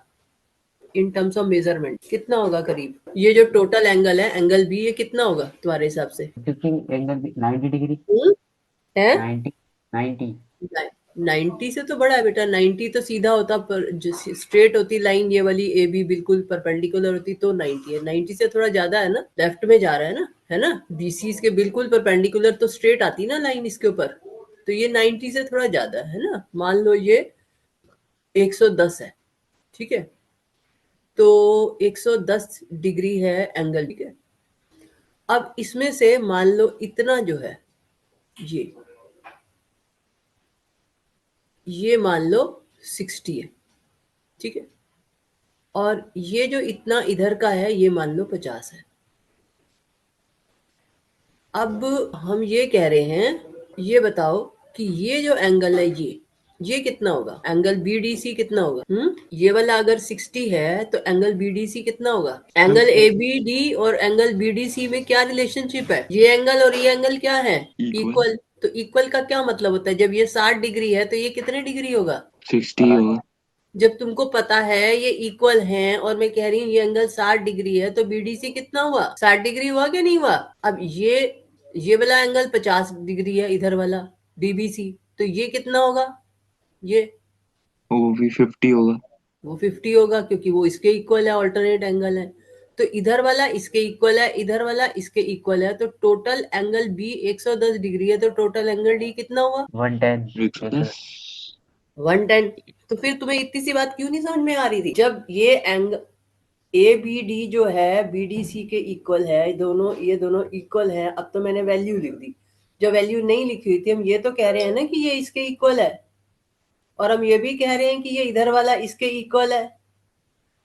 इन टर्म्स ऑफ मेजरमेंट? कितना होगा करीब? ये जो टोटल एंगल है एंगल बी, ये कितना होगा तुम्हारे हिसाब से? क्योंकि एंगल 90 डिग्री। है 90। 90। 90 से तो बड़ा है बेटा, 90 तो सीधा होता, पर जो स्ट्रेट होती लाइन ये वाली ए बी बिल्कुल परपेंडिकुलर होती तो 90 है। 90 से थोड़ा ज्यादा है ना, लेफ्ट में जा रहा है ना, बीसी इसके बिल्कुल परपेंडिकुलर तो स्ट्रेट आती ना लाइन इसके ऊपर, तो ये 90 से थोड़ा ज्यादा है ना। मान लो ये 110 है, ठीक है, तो 110 डिग्री है एंगल, ठीक है। अब इसमें से मान लो इतना जो है, ये मान लो 60 है, ठीक है, और ये जो इतना इधर का है ये मान लो 50 है। अब हम ये कह रहे हैं, ये बताओ कि ये जो एंगल है ये कितना होगा? एंगल BDC कितना होगा? ये वाला अगर 60 है तो एंगल BDC कितना होगा? एंगल ABD और एंगल BDC में क्या रिलेशनशिप है? ये एंगल और ये एंगल क्या है? Equal equal. तो इक्वल का क्या मतलब होता है? जब ये 60 डिग्री है तो ये कितने डिग्री होगा? 60 होगा। जब तुमको पता है ये इक्वल हैं और मैं कह रही हूँ ये एंगल 60 डिग्री है, तो BDC कितना हुआ? 60 डिग्री हुआ क्या नहीं हुआ? अब ये वाला एंगल 50 डिग्री है, इधर वाला DBC, तो ये कितना होगा? ये वो भी 50 होगा। वो 50 होगा, क्योंकि वो इसके इक्वल है, ऑल्टरनेट एंगल है। तो इधर वाला इसके इक्वल है, इधर वाला इसके इक्वल है, तो टोटल एंगल बी 110 डिग्री है, तो टोटल एंगल डी कितना हुआ? 110। 110। 110। तो फिर तुम्हें इतनी सी बात क्यों नहीं समझ में आ रही थी? जब ये एंगल ABD जो है BDC के इक्वल है, ये दोनों इक्वल है। अब तो मैंने वैल्यू लिख दी, जो वैल्यू नहीं लिखी हुई थी, हम ये तो कह रहे हैं ना कि ये इसके इक्वल है, और हम ये भी कह रहे हैं कि ये इधर वाला इसके इक्वल है।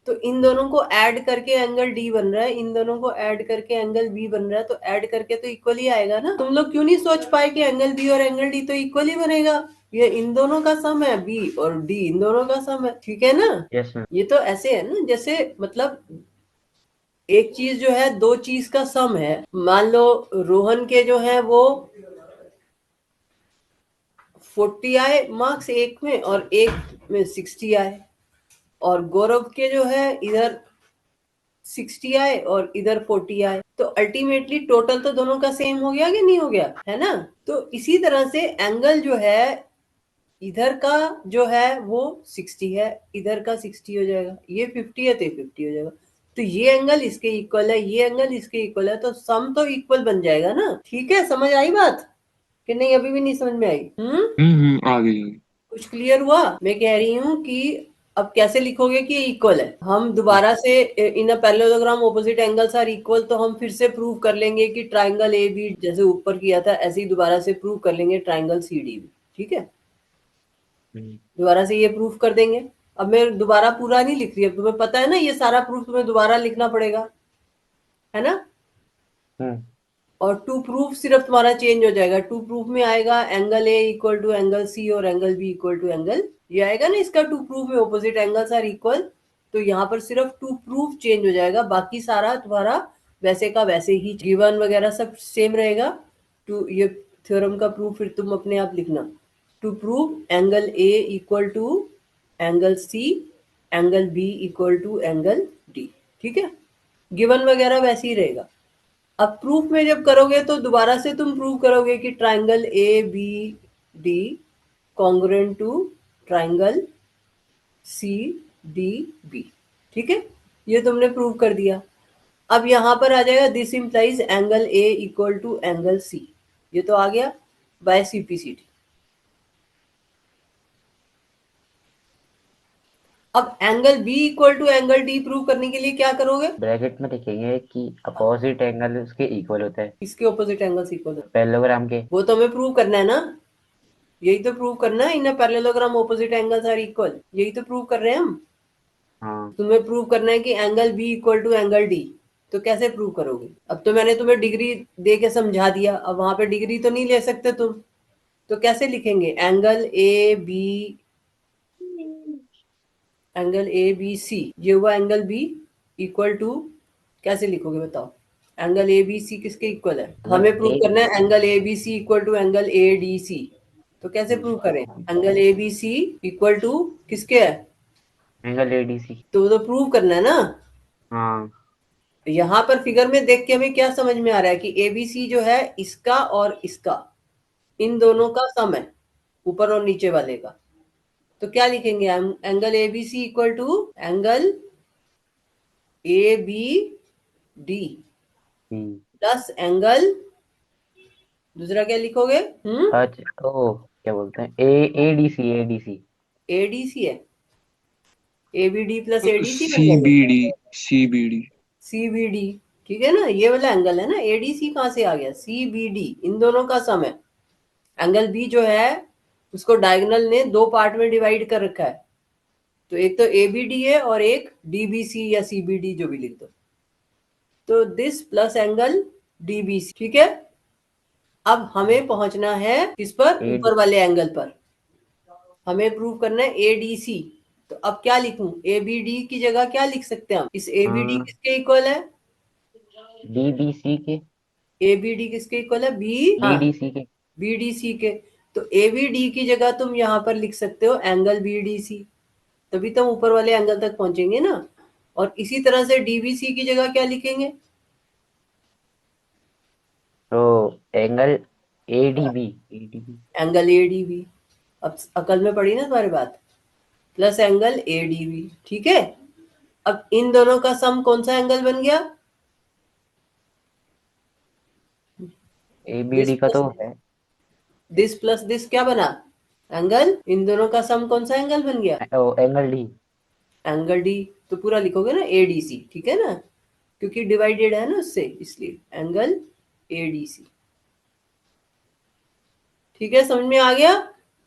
तो इन दोनों को ऐड करके एंगल डी बन रहा है, इन दोनों को ऐड करके एंगल बी बन रहा है, तो ऐड करके तो इक्वल ही आएगा ना। तुम लोग क्यों नहीं सोच पाए कि एंगल बी और एंगल डी तो इक्वल ही बनेगा? ये इन दोनों का सम है, बी और डी इन दोनों का सम है, ठीक है ना। Yes ma'am. ये तो ऐसे है ना, जैसे मतलब एक चीज जो है दो चीज का सम है। मान लो रोहन के जो है वो 40 आए मार्क्स एक में और एक में 60 आए, और गौरव के जो है इधर 60 आए और इधर 40 आए, तो अल्टीमेटली टोटल तो दोनों का सेम हो गया कि नहीं हो गया, है ना। तो इसी तरह से एंगल जो है इधर का जो है वो 60 है, इधर का 60 हो जाएगा, ये 50 है तो ये 50 हो जाएगा। तो ये एंगल इसके इक्वल है, ये एंगल इसके इक्वल है, तो सम तो इक्वल बन जाएगा ना। ठीक है, समझ आई बात कि नहीं? अभी भी नहीं समझ में आई? आ गई आ गई। कुछ क्लियर हुआ? मैं कह रही हूँ कि अब कैसे लिखोगे कि इक्वल है? हम दोबारा से in a parallelogram opposite angles are equal, तो हम फिर से प्रूव कर लेंगे कि ट्राइंगल ए बी जैसे ऊपर किया था ऐसे ही दोबारा से प्रूव कर लेंगे ट्राइंगल CD भी, ठीक है। दोबारा से ये प्रूफ कर देंगे। अब मैं दोबारा पूरा नहीं लिख रही, अब तुम्हें पता है ना ये सारा प्रूफ तुम्हें दोबारा लिखना पड़ेगा, है ना। हम्म। और टू प्रूफ सिर्फ तुम्हारा चेंज हो जाएगा। टू प्रूफ में आएगा angle A equal to angle C और angle B equal to angle, ये आएगा ना इसका टू प्रूफ में ऑपोजिट एंगल्स आर इक्वल। तो यहाँ पर सिर्फ टू प्रूफ चेंज हो जाएगा, बाकी सारा तुम्हारा वैसे का वैसे ही, गिवन वगैरह सब सेम रहेगा। टू ये थ्योरम का प्रूफ फिर तुम अपने आप लिखना, to prove angle A equal to angle C, angle B equal to angle D. ठीक है, गिवन वगैरह वैसे ही रहेगा। अब प्रूफ में जब करोगे तो दोबारा से तुम प्रूव करोगे कि triangle A B D congruent to triangle C D B. ठीक है, ये तुमने प्रूव कर दिया। अब यहां पर आ जाएगा this implies angle A equal to angle C, ये तो आ गया बाय सीपीसीटी। अब angle B equal to angle D prove करने के लिए क्या करोगे? ब्रैकेट में लिखेंगे कि अपोजिट एंगल उसके इक्वल होता है, इसके ऑपोजिट एंगल्स इक्वल होते पैरेललोग्राम के। हैं, वो तो हमें प्रूव करना है ना, यही तो प्रूव करना है। In parallelogram opposite angles are equal, यही तो प्रूव कर रहे हैं हम। हाँ, तुम्हें प्रूव करना है कि angle B equal to angle D, तो कैसे प्रूव करोगे? अब तो मैंने तुम्हें डिग्री दे के समझा दिया, अब वहां पे डिग्री तो नहीं ले सकते तुम, तो कैसे लिखेंगे? एंगल ए बी सी, ये हुआ एंगल बी इक्वल टू, कैसे लिखोगे बताओ? एंगल ए बी सी किसके इक्वल है? हमें प्रूव ए करना है angle A B C equal to angle A D C. तो कैसे प्रूव करें? Angle A B C equal to किसके है? Angle ADC. तो वो तो प्रूव करना है ना। हाँ, यहाँ पर फिगर में देख के हमें क्या समझ में आ रहा है कि एबीसी जो है इसका और इसका, इन दोनों का सम है, ऊपर और नीचे वाले का। तो क्या लिखेंगे? Angle ABC equal to angle A B D plus angle, दूसरा क्या लिखोगे? अच्छा, ओ क्या बोलते हैं, ए एडीसी एडीसी। एडीसी है, एबीडी प्लस एडीसी सी बन बी जाएगा, D C B D CBD. ठीक है ना, ये वाला एंगल है ना, एडीसी कहाँ से आ गया? सीबीडी, इन दोनों का सम है। एंगल बी जो है उसको डायगोनल ने दो पार्ट में डिवाइड कर रखा है, तो एक तो एबीडी है और एक डीबीसी या सीबीडी जो भी लिख दो। तो दिस प्लस एंगल डीबीसी। ठीक है, अब हमें पहुंचना है किस पर? एडी ऊपर वाले एंगल पर। हमें प्रूव करना है एडीसी। तो अब क्या लिखूं? एबीडी की जगह क्या लिख सकते हैं हम? इस एबीडी किसके इक्वल है? डीबीसी के, एबीडी किसके इक्वल है? बी, हाँ, बीडीसी के। बीडीसी के। तो एबीडी की जगह तुम यहाँ पर लिख सकते हो एंगल बीडीसी, तभी तो हम ऊपर वाले एंगल तक पहुंचेंगे ना। और इसी तरह से डीबीसी की जगह क्या लिखेंगे? तो angle ADB ADB. Angle ADB. अब अकल में पड़ी ना तुम्हारी बात, प्लस एंगल एडीबी। ठीक है, अब इन दोनों का सम कौन सा एंगल बन गया? दिस एबीडी का प्लस तो है, दिस क्या बना? एंगल, इन दोनों का सम कौन सा एंगल बन गया? ओ एंगल डी। Angle D. तो पूरा लिखोगे ना एडीसी, ठीक है ना, क्योंकि डिवाइडेड है ना उससे, इसलिए एंगल एडीसी। ठीक है, समझ में आ गया?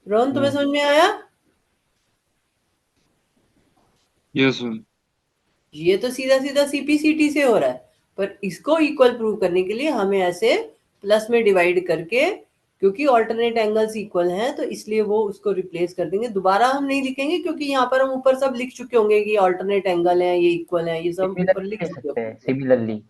रोहन, तुम्हें समझ में आया? यस ये तो सीधा सीधा सीपीसीटी से हो रहा है, पर इसको इक्वल प्रूव करने के लिए हमें ऐसे प्लस में डिवाइड करके, क्योंकि ऑल्टरनेट एंगल्स इक्वल हैं तो इसलिए वो उसको रिप्लेस कर देंगे। दोबारा हम नहीं लिखेंगे क्योंकि यहाँ पर हम ऊपर सब लिख चुके होंगे कि ऑल्टरनेट एंगल है, ये इक्वल है, ये सब ऊपर सिमिलरली लिख ले चुके सकते हैं, होंगे। सिमिलरली।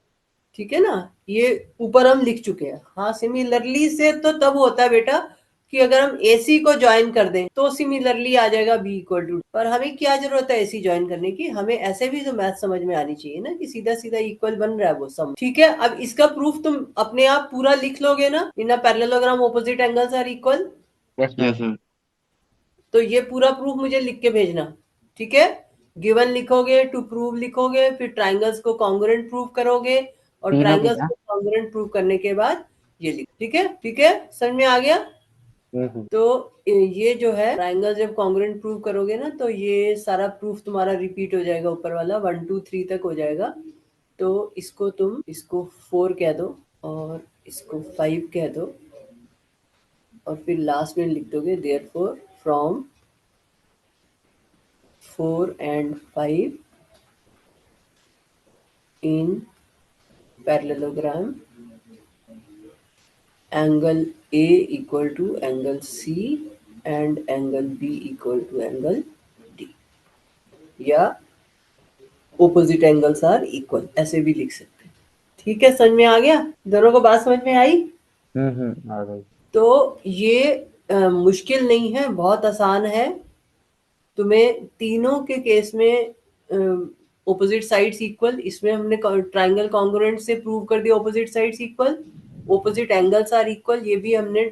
ठीक है ना, ये ऊपर हम लिख चुके हैं। हाँ, सिमिलरली से तो तब होता है बेटा कि अगर हम एसी को ज्वाइन कर दें तो सिमिलरली आ जाएगा बी इक्वल टू। पर हमें क्या जरूरत है एसी ज्वाइन करने की? हमें ऐसे भी तो मैथ समझ में आनी चाहिए ना कि सीधा सीधा इक्वल बन रहा है वो सम। ठीक है, अब इसका प्रूफ तुम अपने आप पूरा लिख लोगे ना, in parallelogram opposite angles are equal. Yes ma'am. Sir तो ये पूरा प्रूफ मुझे लिख के भेजना। ठीक है, गिवन लिखोगे, टू प्रूव लिखोगे, फिर ट्राइंगल्स को कॉन्ग्रुएंट प्रूव करोगे, और तीनों की ट्राइंगल्स ना। को कॉन्ग्रुएंट प्रूव करने के बाद ये लिख। ठीक है, ठीक है, समझ में आ गया? हम्म। तो ये जो है ट्राइंगल जब कॉन्ग्रुएंट प्रूव करोगे ना तो ये सारा प्रूफ तुम्हारा रिपीट हो जाएगा, ऊपर वाला 1 2 3 तक हो जाएगा। तो इसको तुम इसको 4 कह दो और इसको 5 कह दो, और फिर लास्ट में लिख दोगे therefore from 4 and 5 in parallelogram angle A equal to angle C and angle B equal to angle D, या ओपोजिट एंगल्स आर इक्वल, ऐसे भी लिख सकते हैं। ठीक है, समझ में आ गया? दोनों को बात समझ में आई? आ गई। तो ये मुश्किल नहीं है, बहुत आसान है। तुम्हें तीनों के केस में ओपोजिट साइड्स इक्वल, इसमें हमने ट्राइंगल कॉन्ग्रुएंट से प्रूव कर दिया opposite sides equal, opposite angles are equal, ये भी हमने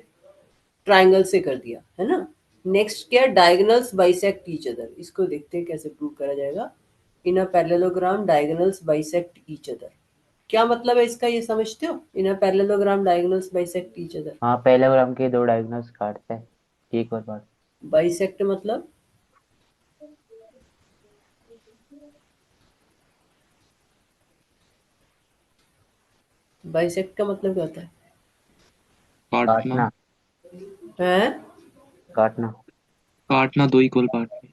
ट्राइंगल से कर दिया है ना। नेक्स्ट क्या, डायगोनल्स बाइसेक्ट ईच अदर, इसको देखते हैं कैसे प्रूव करा जाएगा। In a parallelogram diagonals bisect each other, क्या मतलब है इसका, ये समझते हो? In a parallelogram diagonals bisect each other. हाँ, पैरेललोग्राम के दो डायगोनल्स काटते हैं एक और बार। बाइसेक्ट मतलब बाइसेक्ट का मतलब क्या होता काटना। काटना। है? काटना। काटना दो इक्वल पार्ट में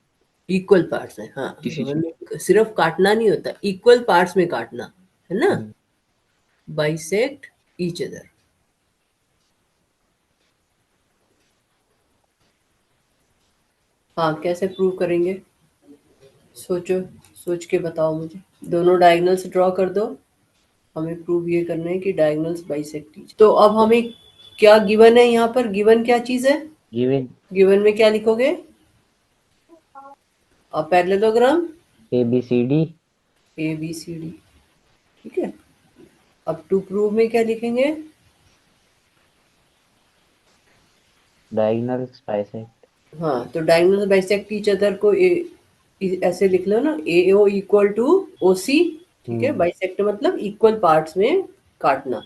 इक्वल पार्ट्स में, हाँ, किसी रोहन चीज। में सिर्फ काटना नहीं होता, इक्वल पार्ट्स में काटना, है ना। हम्म, बाइसेक्ट ईच अदर। हाँ, कैसे प्रूव करेंगे? सोचो, सोच के बताओ मुझे। दोनों डायगोनल्स ड्रॉ कर दो, हमें प्रूव ये करना है कि डायगोनल्स बाइसेक्ट ईच। तो अब हमें क्या गिवन है यहाँ पर, गिवन क्या चीज है? गिवन गिवन में क्या लिखोगे? अब parallelogram ABCD। A B C D, ठीक है। अब टू प्रूव में क्या लिखेंगे? Diagonals bisect. हाँ, तो डायगोनल बाइसेक्ट ईच अदर को ऐसे लिख लो ना, ए ओ इक्वल टू ओ सी, ठीक है। बाइसेक्ट मतलब इक्वल पार्ट्स में काटना,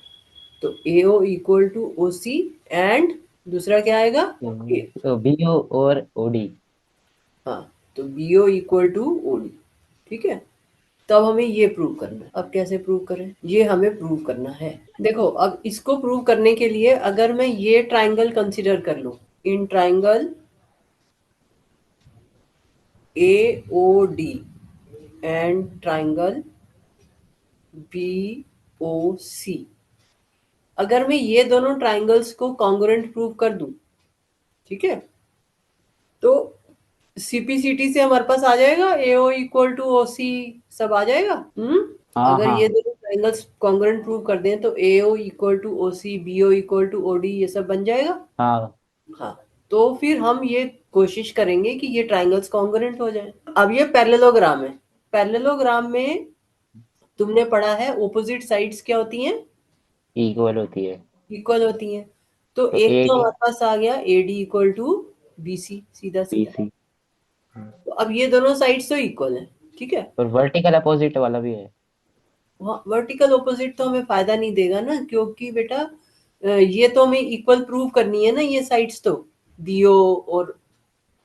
तो A O equal to O C and दूसरा क्या आएगा? ए। तो BO और OD। हाँ, तो B O equal to O D, ठीक है। तो अब हमें ये प्रूव करना है। अब कैसे प्रूव करें, ये हमें प्रूव करना है। देखो, अब इसको प्रूव करने के लिए अगर मैं ये ट्राइंगल कंसीडर कर लूं, in triangle AOD and triangle BOC, अगर मैं ये दोनों ट्राइंगल्स को कॉन्ग्रुएंट प्रूव कर दूं, ठीक है, तो CPCT से हमारे पास आ जाएगा AO इक्वल टू OC, सब आ जाएगा। हाँ अगर हाँ ये दोनों ट्राइंगल्स कॉन्ग्रुएंट प्रूव कर दें तो AO equal to OC, BO equal to OD, ये सब बन जाएगा। हाँ। हाँ, तो फिर हम ये कोशिश करेंगे कि ये ट्राइंगल्स कॉन्ग्रुएंट हो जाए। अब ये पैरेललोग्राम है, पैरेललोग्राम में तुमने पढ़ा है ओपोजिट साइड्स क्या होती हैं? इक्वल होती है। इक्वल होती हैं। तो तो एक तो AD हमारे पास आ गया AD इक्वल टू BC, सीधा सीधा। BC। तो अब ये दोनों साइड्स तो इक्वल हैं, ठीक है। और वर्टिकल अपोजिट वाला भी है। वहाँ वर्टिकल ऑपोजिट तो हमें फायदा नहीं देगा ना, क्योंकि बेटा ये तो हमें इक्वल प्रूव करनी है ना, ये साइड्स तो BO और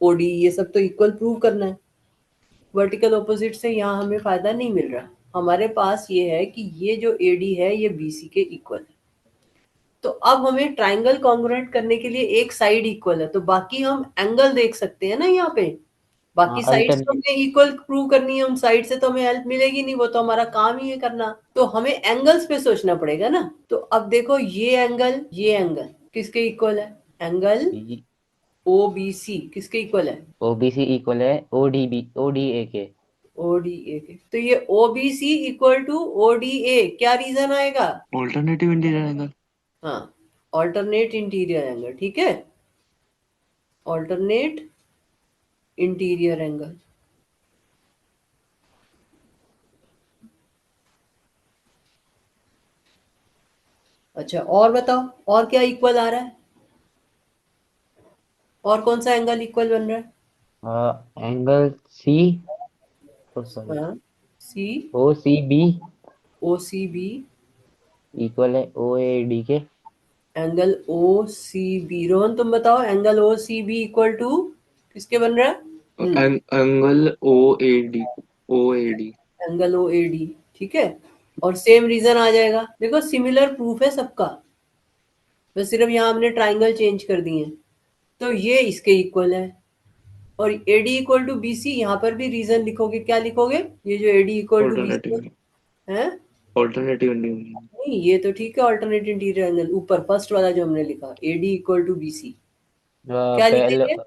OD ये सब तो इक्वल प्रूव करना है। वर्टिकल ऑपोजिट से यहाँ हमें फायदा नहीं मिल रहा। हमारे पास ये है कि ये जो AD है ये BC के इक्वल है। तो अब हमें ट्राइंगल कॉन्ग्रुएंट करने के लिए एक साइड इक्वल है, तो बाकी हम एंगल देख सकते हैं ना यहाँ पे। हाँ, बाकी साइड्स तो अल्टरनेट। हमें इक्वल प्रूव करनी है, उन साइड से तो हमें हेल्प मिलेगी नहीं, वो तो हमारा काम ही है करना। तो हमें एंगल्स पे सोचना पड़ेगा ना। तो अब देखो, ये एंगल किसके इक्वल है? एंगल OBC किसके इक्वल है? OBC इक्वल है ODA के। ODA के। तो ये OBC इक्वल टू ODA, क्या रीजन आएगा? Alternative interior angle. हाँ, ऑल्टरनेट इंटीरियर एंगल, ठीक है, ऑल्टरनेट इंटीरियर एंगल। अच्छा, और बताओ, और क्या इक्वल आ रहा है? और कौन सा एंगल इक्वल बन रहा है? Angle C। सॉरी। हाँ, सी OCB OCB, इक्वल है OAD के। Angle OCB। रोहन तुम बताओ, एंगल OCB इक्वल टू किसके बन रहा है? Angle O A D. Angle OAD, ठीक है। और सेम रीजन आ जाएगा। देखो, सिमिलर प्रूफ है सबका, बस सिर्फ यहाँ हमने ट्राइंगल चेंज कर दिए हैं। तो ये इसके इक्वल है। और AD इक्वल टू BC, यहाँ पर भी रीजन लिखोगे, क्या लिखोगे? ये जो AD equal to BC alternative. है, ऑल्टरनेटिव इंडियन नहीं, ये तो ठीक है, ऑल्टरनेट इंटीरियर एंगल ऊपर फर्स्ट वाला जो हमने लिखा AD इक्वल टू BC, क्या पहले लिखेंगे?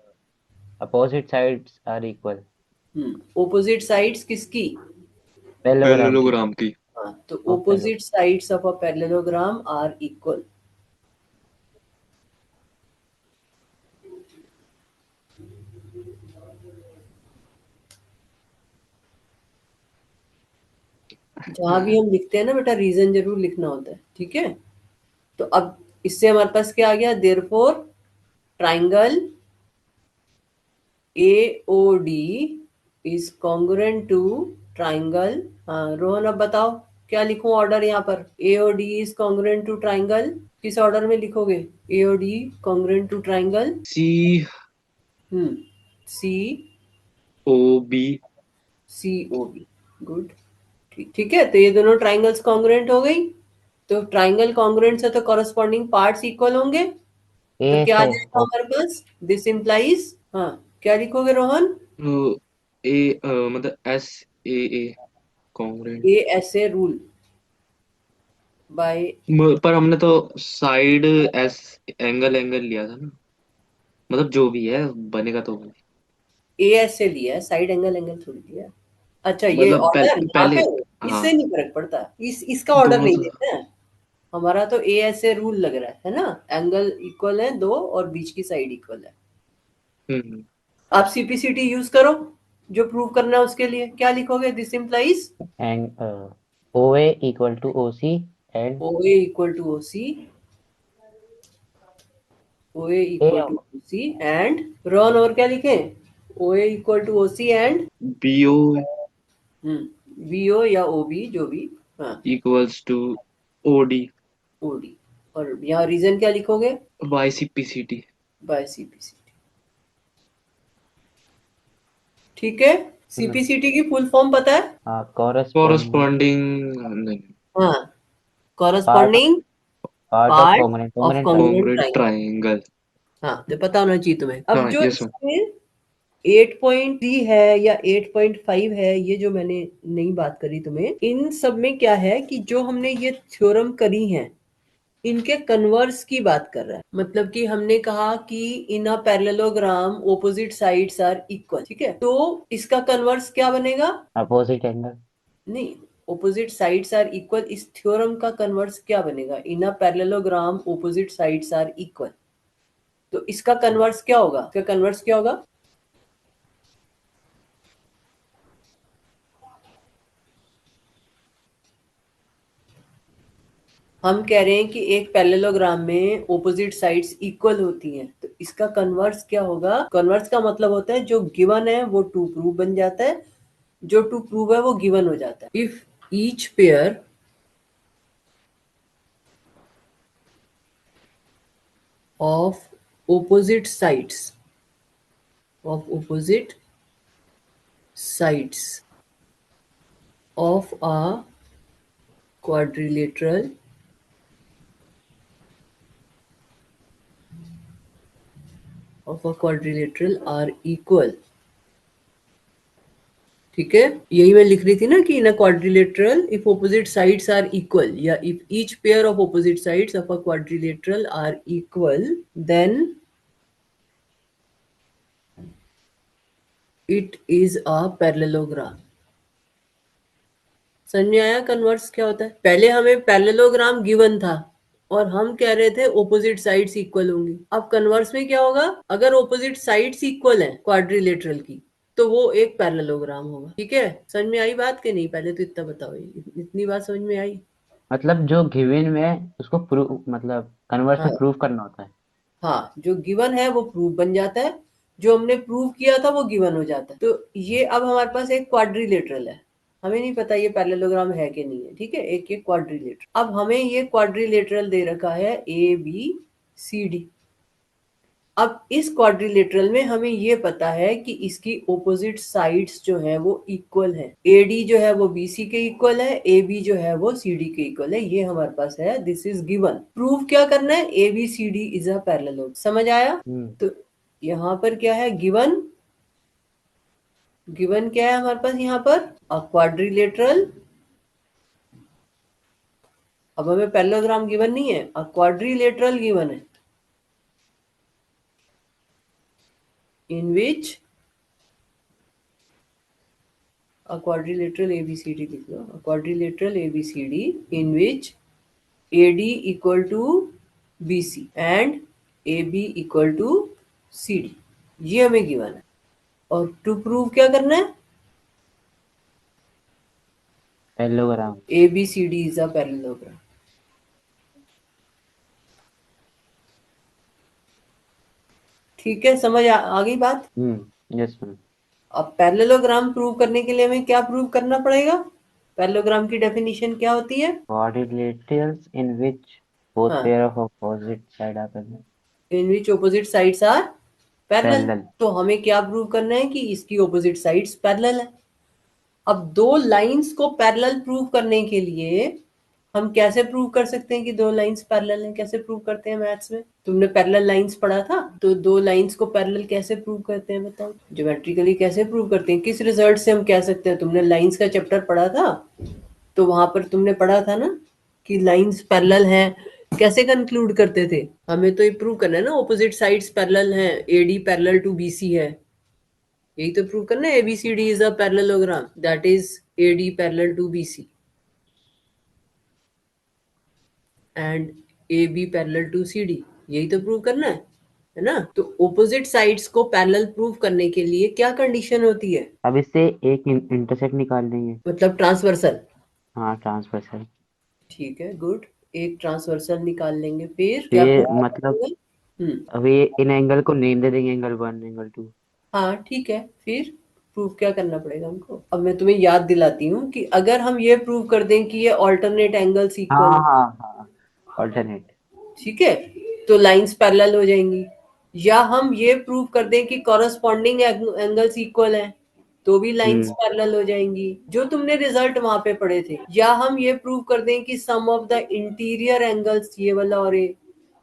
Opposite sides are equal. Opposite sides किसकी? पैरेललोग्राम की। पैरेललोग्राम की। हाँ, तो और parallel opposite sides of a parallelogram are equal. जहां भी हम लिखते हैं ना बेटा, रीजन जरूर लिखना होता है, ठीक है? तो अब इससे हमारे पास क्या आ गया? Therefore triangle AOD is congruent to triangle. हाँ रोहन, अब बताओ क्या लिखूं ऑर्डर यहाँ पर? AOD is congruent to triangle, किस ऑर्डर में लिखोगे? AOD congruent to triangle. COB। C COB, good. ठीक ठीक है, तो ये दोनों ट्राइंगल्स कॉन्ग्रुएंट हो गई। तो ट्राइंगल कॉन्ग्रुएंट है तो कॉरस्पॉन्डिंग पार्ट्स इक्वल होंगे। तो ए क्या आ से जाएगा हमारे पास? दिस इंप्लाइज, हाँ क्या लिखोगे रोहन? मतलब SAA कॉन्ग्रुएंट। ए ऐसे रूल बाय पर हमने तो साइड एस एंगल एंगल लिया था ना, मतलब जो भी है बनेगा तो वो। ए ऐसे लिया है, साइड एंगल एंगल थोड़ी लिया है। अच्छा, ये मतलब ऑर्डर यहाँ पहले। पे हाँ, इससे नहीं फर्क पड़ता, इसका ऑर्डर दोनों नहीं तो। देना है। हमारा तो ए ऐसे रूल लग रहा है ना? एंगल इक्वल है दो और बीच की साइड इक्वल है। हम्म। आप CPCT यूज करो, जो प्रूव करना है उसके लिए क्या लिखोगे? This implies and O A equal to O C and OA equal to OC, OA A equal to OC and Ron, और क्या लिखें? OA equal to OC and BO BO या OB जो भी, हाँ इक्वल्स टू OD OD। और यहाँ reason क्या लिखोगे? Bye CPCT। बाय CPCT, ठीक है? CPCT की फुल फॉर्म पता है? Corresponding corresponding. नहीं। हाँ, part corresponding part of part congruent of congruent congruent congruent triangle. Triangle. हाँ, तो पता होना चाहिए तुम्हें। अब हाँ, जो ये सो। इसमें 8.3 है या 8.5 है, ये जो मैंने नई बात करी तुम्हें, इन सब में क्या है कि जो हमने ये थ्योरम करी है, इनके कन्वर्स की बात कर रहा है। मतलब कि हमने कहा कि in a parallelogram opposite sides are equal, ठीक है? तो इसका कन्वर्स क्या बनेगा? Opposite angle. नहीं, ऑपोजिट साइड्स आर इक्वल, इस थ्योरम का कन्वर्स क्या बनेगा? In a parallelogram opposite sides are equal. तो इसका कन्वर्स क्या होगा? इसका कन्वर्स क्या होगा? हम कह रहे हैं कि एक पैरेललोग्राम में ऑपोजिट साइड्स इक्वल होती हैं, तो इसका कन्वर्स क्या होगा? कन्वर्स का मतलब होता है जो गिवन है वो टू प्रूव बन जाता है, जो टू प्रूव है वो गिवन हो जाता है। If each pair of opposite sides of opposite sides of a quadrilateral are equal, ठीक है? यही मैं लिख रही थी ना कि in a quadrilateral if opposite sides are equal, या if each pair of opposite sides of a quadrilateral are equal, then it is a parallelogram. समझ में आया कन्वर्स क्या होता है? पहले हमें पैरेललोग्राम गिवन था और हम कह रहे थे ऑपोजिट साइड्स इक्वल होंगी। अब कन्वर्स में क्या होगा? अगर ऑपोजिट साइड्स इक्वल हैं क्वाड्रिलेटरल की, तो वो एक पैरेललोग्राम होगा, ठीक है? समझ में आई बात के नहीं? पहले तो इतना बताओ, इतनी बात समझ में आई? मतलब जो गिवन में उसको प्रूव मतलब कन्वर्स में हाँ प्रूव करना होता है। हाँ, जो गिवन है वो प्रूफ बन जाता है, जो हमने प्रूव किया था वो गिवन हो जाता है। तो ये अब हमारे पास एक क्वाड्रिलेटरल है, हमें नहीं पता ये पैरेललोग्राम है कि नहीं है, ठीक है? एक ये क्वाड्रिलेटरल, अब हमें ये क्वाड्रिलेटरल दे रखा है ABCD। अब इस क्वाड्रिलेटरल में हमें ये पता है कि इसकी ऑपोजिट साइड्स जो है वो इक्वल है। AD जो है वो BC के इक्वल है, AB जो है वो CD के इक्वल है, ये हमारे पास है, दिस इज गिवन। प्रूव क्या करना है? ABCD is a parallelogram. समझ आया? तो यहाँ पर क्या है गिवन? गिवन क्या है हमारे पास यहाँ पर? अ क्वाड्रिलेटरल अब हमें पैरेललोग्राम गिवन नहीं है, क्वाड्रिलेटरल गिवन है, इन विच quadrilateral ABCD लिख लो, quadrilateral ABCD in which AD equal to BC and AB equal to CD, ये हमें गिवन है। और टू प्रूव क्या करना है? Parallelogram. ABCD is a parallelogram। ठीक है, समझ आ गई बात? Yes ma'am. अब पैरेललोग्राम प्रूव करने के लिए हमें क्या प्रूव करना पड़ेगा? पैरेललोग्राम की डेफिनेशन क्या होती है? Quadrilaterals in which both हाँ, pair of opposite side are parallel। In which opposite sides are parallel. Parallel. तो हमें क्या प्रूव करना है कि इसकी ऑपोजिट साइड्स पैरेलल है। अब दो लाइंस को पैरेलल प्रूव करने के लिए हम कैसे प्रूव कर सकते हैं कि दो लाइंस पैरेलल हैं? कैसे प्रूव करते हैं मैथ्स में? तुमने पैरेलल लाइंस पढ़ा था, तो दो लाइंस को पैरेलल कैसे प्रूव करते हैं बताओ? ज्योमेट्रिकली कैसे प्रूव करते हैं? किस रिजल्ट से हम कह सकते हैं? तुमने लाइंस का चैप्टर पढ़ा था, तो वहां पर तुमने पढ़ा था ना कि लाइंस पैरेलल हैं, कैसे कंक्लूड करते थे? हमें तो ये प्रूव करना है ना, ऑपोजिट साइड्स पैरेलल हैं, एडी पैरेलल टू बीसी है, यही तो प्रूव करना है। ABCD is a parallelogram, that is AD parallel to BC and AB parallel to CD, यही तो प्रूव करना है ना? तो ऑपोजिट साइड्स को पैरेलल प्रूव करने के लिए क्या कंडीशन होती है? अब इससे एक इंटरसेक्ट निकाल देंगे। मतलब ट्रांसवर्सल। हाँ, ट्रांसवर्सल। ठीक है, गुड। एक ट्रांसवर्सल निकाल लेंगे, फिर क्या फिर प्रूव मतलब हम्म, अभी इन एंगल को नेम दे देंगे, एंगल 1 एंगल 2। हाँ ठीक है, फिर प्रूव क्या करना पड़ेगा हमको? अब मैं तुम्हें याद दिलाती हूँ कि अगर हम ये प्रूव कर दें कि ये ऑल्टरनेट एंगल्स इक्वल हाँ है, हाँ हाँ, ऑल्टरनेट। ठीक है, तो लाइंस पैरेलल हो जाएंगी। या हम ये प्रूव कर दें कि कॉरस्पॉन्डिंग एंगल्स इक्वल हैं, तो भी लाइंस पैरेलल हो जाएंगी, जो तुमने रिजल्ट वहां पे पढ़े थे। या हम ये प्रूव कर दें कि सम ऑफ द इंटीरियर एंगल्स, ये वाला और ये,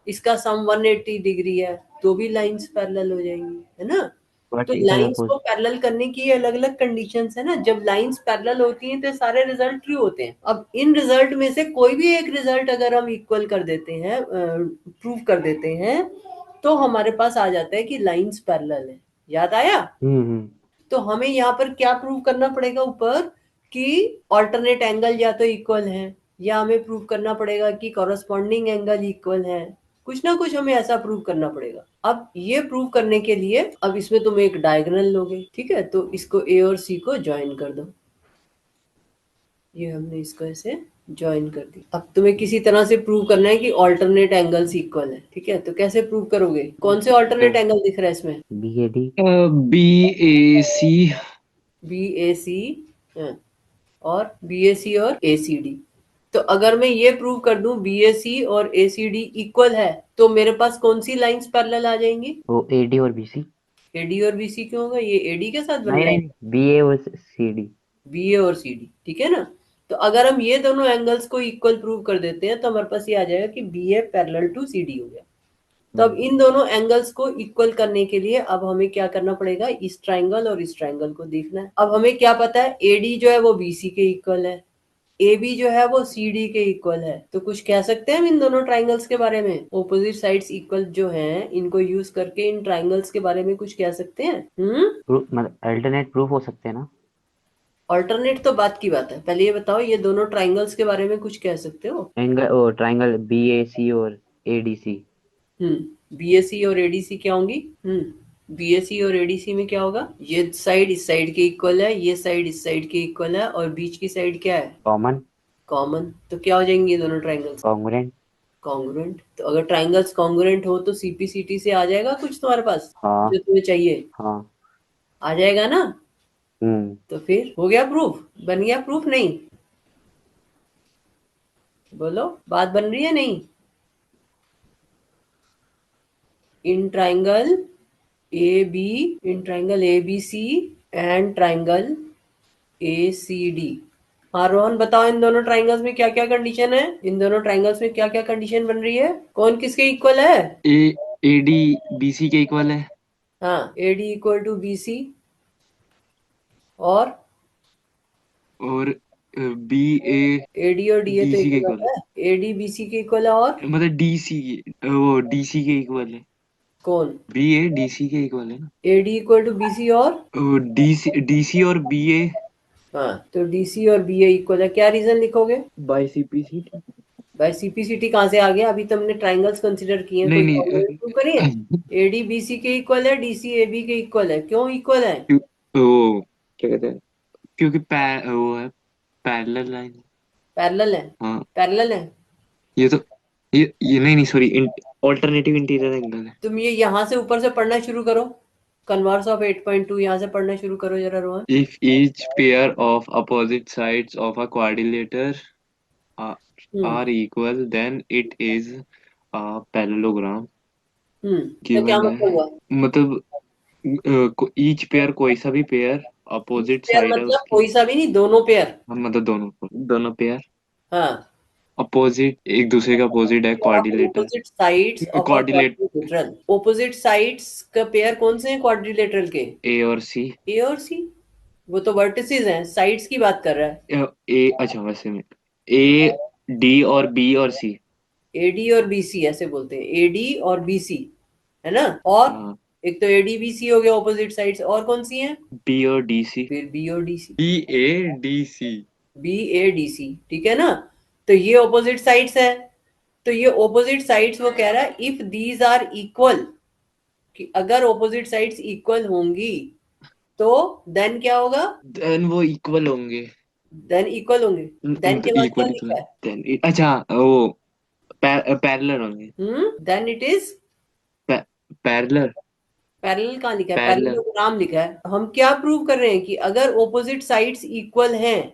इसका सम 180 डिग्री है, तो भी लाइंस पैरेलल हो जाएंगी, है ना? तो वर्टिकल लाइंस अपोज। को पैरेलल करने की अलग अलग कंडीशंस है ना। जब लाइंस पैरेलल होती हैं तो सारे रिजल्ट ट्रू होते हैं। अब इन रिजल्ट में से कोई भी एक रिजल्ट अगर हम इक्वल कर देते हैं, प्रूव कर देते हैं, तो हमारे पास आ जाता है कि लाइंस पैरेलल है। याद आया? हम्म। तो हमें यहाँ पर क्या प्रूव करना पड़ेगा ऊपर? कि ऑल्टरनेट एंगल या तो इक्वल है, या हमें प्रूव करना पड़ेगा कि कॉरस्पॉन्डिंग एंगल इक्वल है। कुछ ना कुछ हमें ऐसा प्रूव करना पड़ेगा। अब ये प्रूव करने के लिए, अब इसमें तुम एक डायगोनल लोगे, ठीक है, तो इसको ए और सी को ज्वाइन कर दो। ये हमने इसको ऐसे ज्वाइन कर दी। अब तुम्हें किसी तरह से प्रूव करना है कि ऑल्टरनेट एंगल्स इक्वल है, ठीक है? तो कैसे प्रूव करोगे? कौन से ऑल्टरनेट एंगल दिख रहा है इसमें? BAD। BAC। BAC और BAC और ACD। तो अगर मैं ये प्रूव कर दूं BAC और ACD इक्वल है, तो मेरे पास कौन सी लाइंस पैरेलल आ जाएंगी? वो AD और BC। AD और BC क्यों होगा? ये AD के साथ बन नहीं रहा नहीं है, नहीं, BA और CD। BA और CD, ठीक है ना? तो अगर हम ये दोनों एंगल्स को इक्वल प्रूव कर देते हैं, तो हमारे पास ये आ जाएगा कि BA पैरेलल टू CD हो गया। तो अब इन दोनों एंगल्स को इक्वल करने के लिए अब हमें क्या करना पड़ेगा? इस ट्राइंगल और इस ट्राइंगल को देखना है। अब हमें क्या पता है? AD जो है वो BC के इक्वल है, AB जो है वो CD के इक्वल है। तो कुछ कह सकते हैं हम इन दोनों ट्राइंगल्स के बारे में? ऑपोजिट साइड्स इक्वल जो हैं, इनको यूज करके इन ट्राइंगल्स के बारे में कुछ कह सकते हैं? प्रूफ मतलब अल्टरनेट प्रूफ हो सकते हैं ना। ऑल्टरनेट तो बात की बात है, पहले ये बताओ, ये दोनों ट्राइंगल्स के बारे में कुछ कह सकते हो? एंगल ओ ट्राइंगल BAC और ADC। BAC और ADC क्या होंगी? BAC और ADC में क्या होगा? ये साइड इस साइड के इक्वल है, ये साइड इस साइड के इक्वल है, और बीच की साइड क्या है? कॉमन। कॉमन। तो क्या हो जाएंगे ये दोनों ट्राइंगल्स? कॉन्ग्रुएंट। कॉन्ग्रुएंट। तो अगर ट्राइंगल्स कॉन्ग्रुएंट हो तो CPCT से आ जाएगा कुछ तुम्हारे पास हाँ जो तुम्हें चाहिए? हाँ। आ जाएगा ना? हम्म। तो फिर हो गया प्रूफ? बन गया प्रूफ? नहीं बोलो, बात बन रही है नहीं? In triangle ABC and triangle ACD। हाँ रोहन बताओ, इन दोनों ट्राइंगल्स में क्या क्या कंडीशन है? इन दोनों ट्राइंगल्स में क्या क्या कंडीशन बन रही है? कौन किसके इक्वल है? AD BC के इक्वल है। हाँ, AD इक्वल टू BC और और बी ए एडी और डीए तो डी सी के इक्वल इक्वल है, एडी बीसी के इक्वल है। और मतलब डी सी वो डी सी के इक्वल है। कौन? बी ए डी सी के इक्वल है ना। एडी इक्वल टू बीसी और डी सी और बी ए हाँ, तो डीसी और बीए इक्वल है। क्या रीजन लिखोगे? By C P C. भाई सीपीसीटी कहाँ से आ गया? अभी तुमने ट्राइंगल्स कंसीडर किए हैं, नहीं कोई नहीं प्रूव करिए। एडी बीसी के इक्वल है, डीसी एबी के इक्वल है। क्यों इक्वल है? वो क्या कहते हैं, क्योंकि वो है पैरेलल लाइन। पैरेलल है। हाँ पैरेलल है। ये तो ये नहीं नहीं सॉरी, ऑल्टरनेटिव इंटीरियर एंगल है। तुम ये यहाँ से ऊपर से पढ़ना शुरू करो, कन्वर्स ऑफ 8.2 यहाँ से पढ़ना शुरू करो जरा Rohan. If each pair of opposite sides of a quadrilateral are, are equal, then it is a parallelogram. तो क्या Given मतलब है हुआ? मतलब ईच पेयर कोई सा भी पेयर अपोजिट पेयर साइड है मतलब उसकी। कोई सा भी नहीं, दोनों पेयर। मतलब दोनों पेयर हाँ, अपोजिट, एक दूसरे का अपोजिट है quadrilateral. Opposite sides of a quadrilateral quadrilateral. Opposite sides का पेयर कौन से हैं क्वाड्रिलेटरल के? ए और सी। ए और सी? वो तो वर्टिसेस हैं, साइड्स की बात कर रहा है। ए अच्छा वैसे में ए डी और बी और सी। एडी और बीसी ऐसे बोलते हैं, एडी और बीसी, है ना? और हाँ एक तो एडी बीसी हो गया ऑपोजिट साइड्स, और कौन सी हैं? बी और डी सी। फिर बी और DC. B A D C. B A D C, ठीक है ना? तो ये ऑपोजिट साइड्स है। तो ये ऑपोजिट साइड्स वो कह रहा है इफ दीज आर इक्वल, कि अगर ऑपोजिट साइड्स इक्वल होंगी तो देन क्या होगा? देन वो इक्वल होंगे। देन इक्वल होंगे। देन के बाद क्या इक्वल लिखा है? देन अच्छा वो पैरेलल होंगे। Then it is parallel. Parallel. कहाँ लिखा है? पैरेलल पैरेललोग्राम लिखा है। हम क्या प्रूव कर रहे हैं कि अगर ऑपोजिट साइड्स इक्वल हैं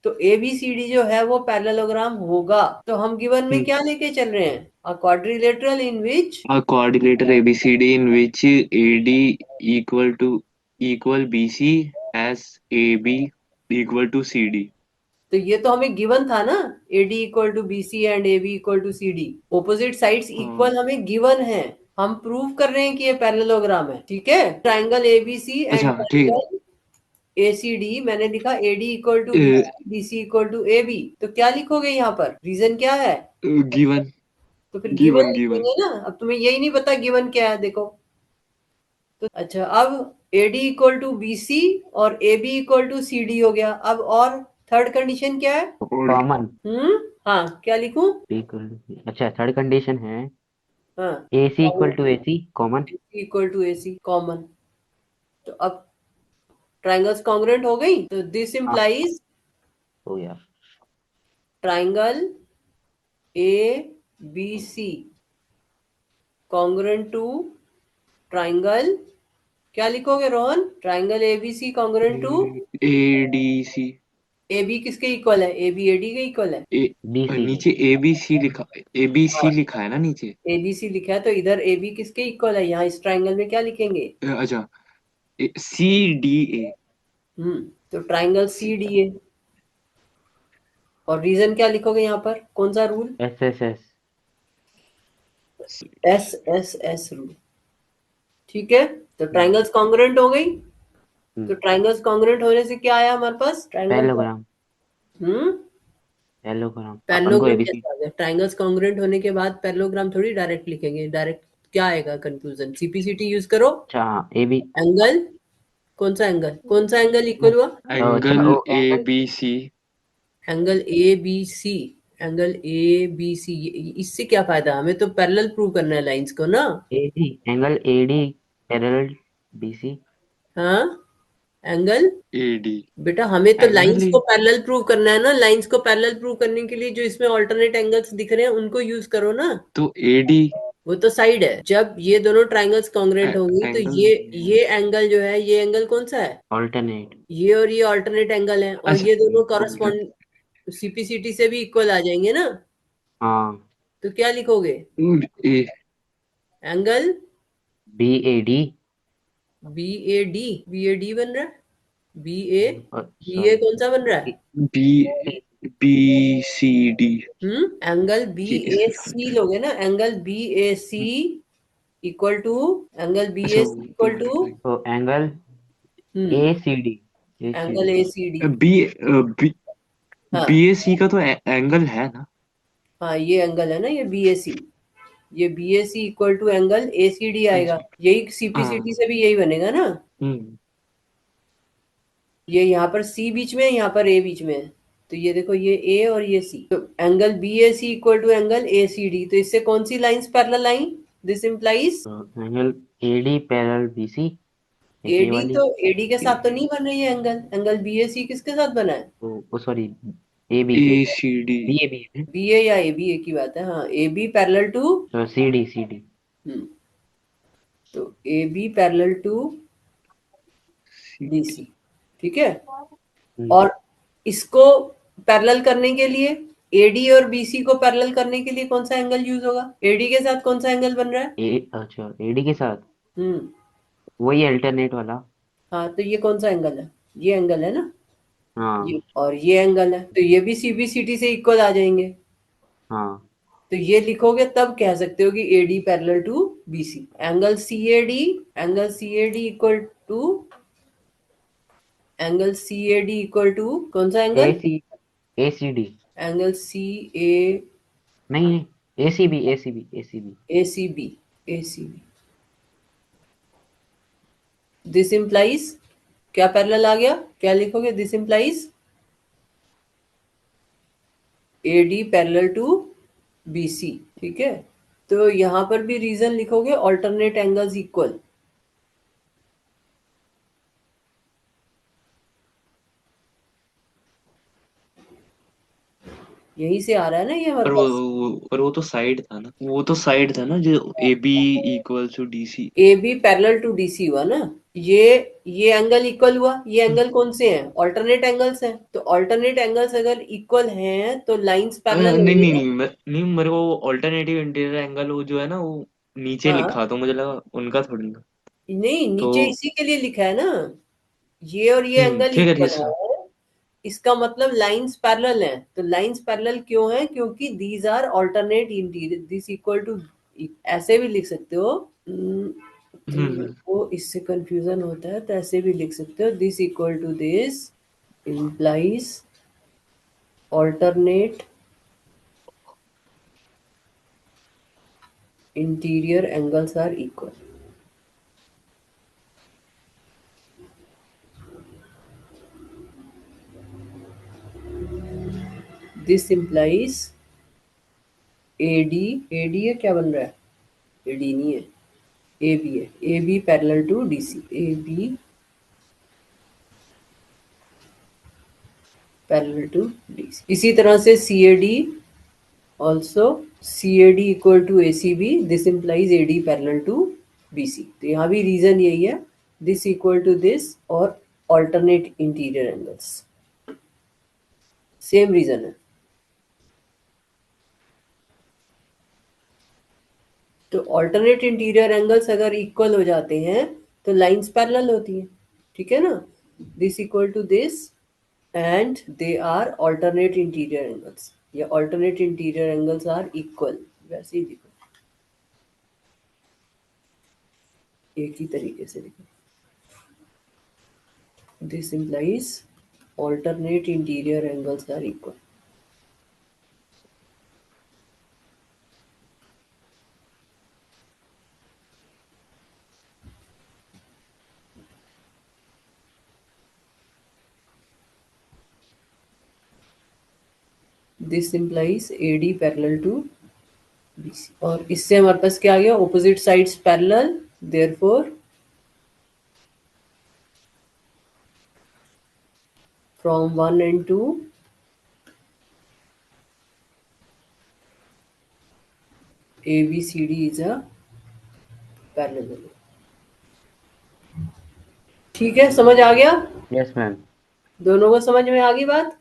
तो एबीसीडी जो है वो पैरेललोग्राम होगा। तो हम गिवन में क्या लेके चल रहे हैं? अ quadrilateral in which a quadrilateral ABCD in which AD equal to equal BC as AB equal to CD। तो ये तो हमें गिवन था ना, AD equal to BC and AB equal to CD. Opposite sides equal हमें given है, हम prove कर रहे हैं कि ये पैरेललोग्राम है, ठीक है? ट्राइंगल एबीसी एंड अच्छा ठीक ट्राइंगल एसीडी, मैंने लिखा एडी इक्वल टू है। BC equal to AB. तो क्या लिखोगे यहाँ पर? रीजन क्या है? गिवन तो फिर गिवन गिवन गिवन लिखेंगे ना। अब तुम्हें यही नहीं पता गिवन क्या है, देखो। तो अच्छा, अब एडी इक्वल टू बीसी और एबी इक्वल टू सीडी हो गया। अब और थर्ड कंडीशन क्या है? कॉमन। हाँ, क्या लिखूं? अच्छा थर्ड कंडीशन है हाँ, AC equal to AC common. Equal to AC common. तो अब ट्राइंगल्स कॉन्ग्रुएंट हो गई, तो दिस इंप्लाइज हो गया। Triangle A B C congruent to triangle, क्या लिखोगे Rohan? Triangle A B C congruent to ADC। A B किसके इक्वल है? ए बी ए डी के इक्वल है। BC नीचे ABC लिखा है ना नीचे। ए बी सी लिखा है तो इधर ए बी किसके इक्वल है? यहाँ इस ट्राइंगल में क्या लिखेंगे? अच्छा CDA। तो ट्राइंगल सी डी ए। और रीजन क्या लिखोगे यहाँ पर? कौन सा rule? SSS। S S S rule, ठीक है? तो ट्राइंगल्स कॉन्ग्रुएंट हो गई। तो ट्राइंगल्स कॉन्ग्रुएंट होने से क्या आया हमारे पास? पैरेललोग्राम। हम्म पैरेललोग्राम अपन को पैरेललोग्राम ABC। कैसे आ गया? ट्राइंगल्स कॉन्ग्रुएंट होने के बाद पैरेललोग्राम थोड़ी डायरेक्ट लिखेंगे। डायरेक्ट क्या आएगा कंक्लूजन? सीपीसीटी यूज करो। अच्छा हाँ AB। एंगल, कौन सा एंगल इक्वल हुआ? Angle ABC। Angle A B C. Angle A B C, इससे क्या फायदा? हमें तो पैरेलल प्रूव करना है लाइंस को ना। AD angle AD parallel BC। हाँ, एंगल AD बेटा हमें तो लाइंस एंगल को पैरेलल प्रूव करना है ना। लाइंस को पैरेलल प्रूव करने के लिए जो इसमें ऑल्टरनेट एंगल्स दिख रहे हैं उनको यूज करो ना। तो AD वो तो साइड है। जब ये दोनों ट्राइंगल्स कॉन्ग्रुएंट होंगी तो एंगल ये एंगल जो है, ये एंगल कौन सा है? ऑल्टरनेट। ये और ये ऑल्टरनेट एंगल है, और अच्छा ये दोनों कॉरस्पॉन्ड सीपीसीटी से भी इक्वल आ जाएंगे ना। हाँ तो क्या लिखोगे? A angle BAD। B A D. B A D बन रहा है। बी ए sorry, कौन सा बन रहा है? BCD। Angle B A C लोगे ना। Angle B A C equal to angle B अच्छा ए सी इक्वल टू तो angle ACD। Angle A C D. B हाँ बीएसी का तो एंगल है ना। हाँ, ये एंगल है ना, ये बी ए सी, ये B A C equal to angle A C D आएगा। अच्छा। यही सीपीसीटी हाँ। से भी यही बनेगा ना। हम्म। ये यहाँ पर सी बीच में है, यहाँ पर ए बीच में है, तो ये देखो ये ए और ये सी, तो angle B A C equal to angle A C D, तो इससे कौन सी लाइंस पैरेलल आई? दिस इम्प्लाइज तो एंगल एडी पैरेलल बीसी, एक ये एडी, वाली। तो एडी के साथ तो नहीं बन रही है angle, angle B A C किसके साथ बना है? तो सॉरी, ए बी के, A C D. B A B है। बी ए या ए बी, एक ही बात है। हाँ, ए बी पैरेलल टू, तो सी डी सी डी। तो A B parallel to B C, ठीक है। और इसको पैरेलल करने के लिए, एडी और बीसी को पैरेलल करने के लिए कौन सा एंगल यूज होगा? एडी के साथ कौन सा एंगल बन रहा है? ए अच्छा, एडी के साथ हम्म वही अल्टरनेट वाला। हाँ, तो ये कौन सा एंगल है? ये एंगल है ना, हाँ ये और ये एंगल है, तो ये भी सीबीसीटी से इक्वल आ जाएंगे। हाँ। तो ये लिखोगे तब कह सकते हो कि AD parallel to BC, angle C A D, angle C A D equal to, angle C A D equal to कौन सा A angle? C, A C D, angle C A, नहीं, A C B, A C B, A C B. A C B, A C B. This implies, क्या parallel आ गया, क्या लिखोगे? This implies A D parallel to B C, ठीक है। तो यहां पर भी रीजन लिखोगे, ऑल्टरनेट एंगल्स इक्वल। यहीं से आ रहा है ना ये हमारे पास। पर वो तो साइड था ना, वो तो साइड था ना जो A B equal to D C. A B parallel to D C हुआ ना, ये ये एंगल इक्वल हुआ। ये एंगल कौन से हैं? ऑल्टरनेट एंगल्स हैं। तो ऑल्टरनेट एंगल्स अगर इक्वल हैं तो लाइंस पैरेलल नहीं होंगी नहीं ना। नहीं, नहीं मेरे को ऑल्टरनेटिव इंटीरियर एंगल वो जो है ना वो नीचे हाँ, लिखा, तो मुझे लगा उनका थोड़ी ना। नहीं, तो नीचे इसी के लिए लिखा है ना, ये और ये एंगल ठीक है इक्वल ठीक है। है, इसका मतलब लाइंस पैरेलल हैं। तो लाइंस पैरेलल क्यों है? क्योंकि these are alternate interior, this equal to, ऐसे भी लिख सकते हो। हम्म। तुमको इससे कंफ्यूजन होता है तो ऐसे भी लिख सकते हो, this equal to this implies alternate interior angles are equal. This implies AD, AD है, क्या बन रहा है? AD नहीं है, AB है, AB parallel to DC, AB parallel to DC। इसी तरह से CAD also, CAD equal to ACB, this implies AD parallel to BC। तो यहाँ भी रीजन यही है, this equal to this और alternate interior angles, same reason है। तो ऑल्टरनेट इंटीरियर एंगल्स अगर इक्वल हो जाते हैं तो लाइंस पैरेलल होती हैं, ठीक है ना। This equal to this and they are alternate interior angles, या alternate interior angles are equal, वैसे ही लिखो, एक ही तरीके से लिखो। This implies alternate interior angles are equal. This implies AD parallel to BC, और इससे हमारे पास क्या आ गया? Opposite sides parallel, therefore from 1 and 2 ABCD is a parallelogram। ठीक है, समझ आ गया? Yes ma'am. दोनों को समझ में आ गई बात?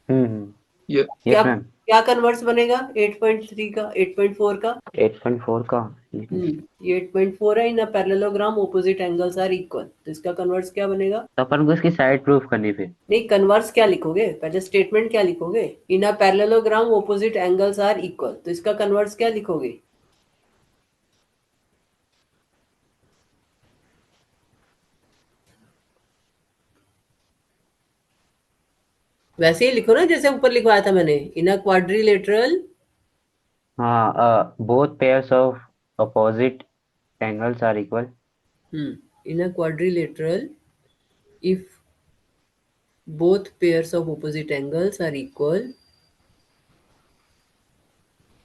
हम्म। ये क्या यस मैम। क्या कन्वर्स बनेगा 8.3 का, 8.4 का? 8.4 का। ये 8.4 है। In a parallelogram opposite angles are equal, तो इसका कन्वर्स क्या बनेगा? तो अपन को इसकी साइड प्रूफ करनी फिर। नहीं, कन्वर्स क्या लिखोगे? पहले स्टेटमेंट क्या लिखोगे? In a parallelogram opposite angles are equal, तो इसका कन्वर्स क्या लिखोगे? वैसे ही लिखो ना जैसे ऊपर लिखवाया था मैंने, इन अ क्वाड्रिलेटरल। हाँ, both pairs of opposite angles are equal in a quadrilateral, if both pairs of opposite angles are equal,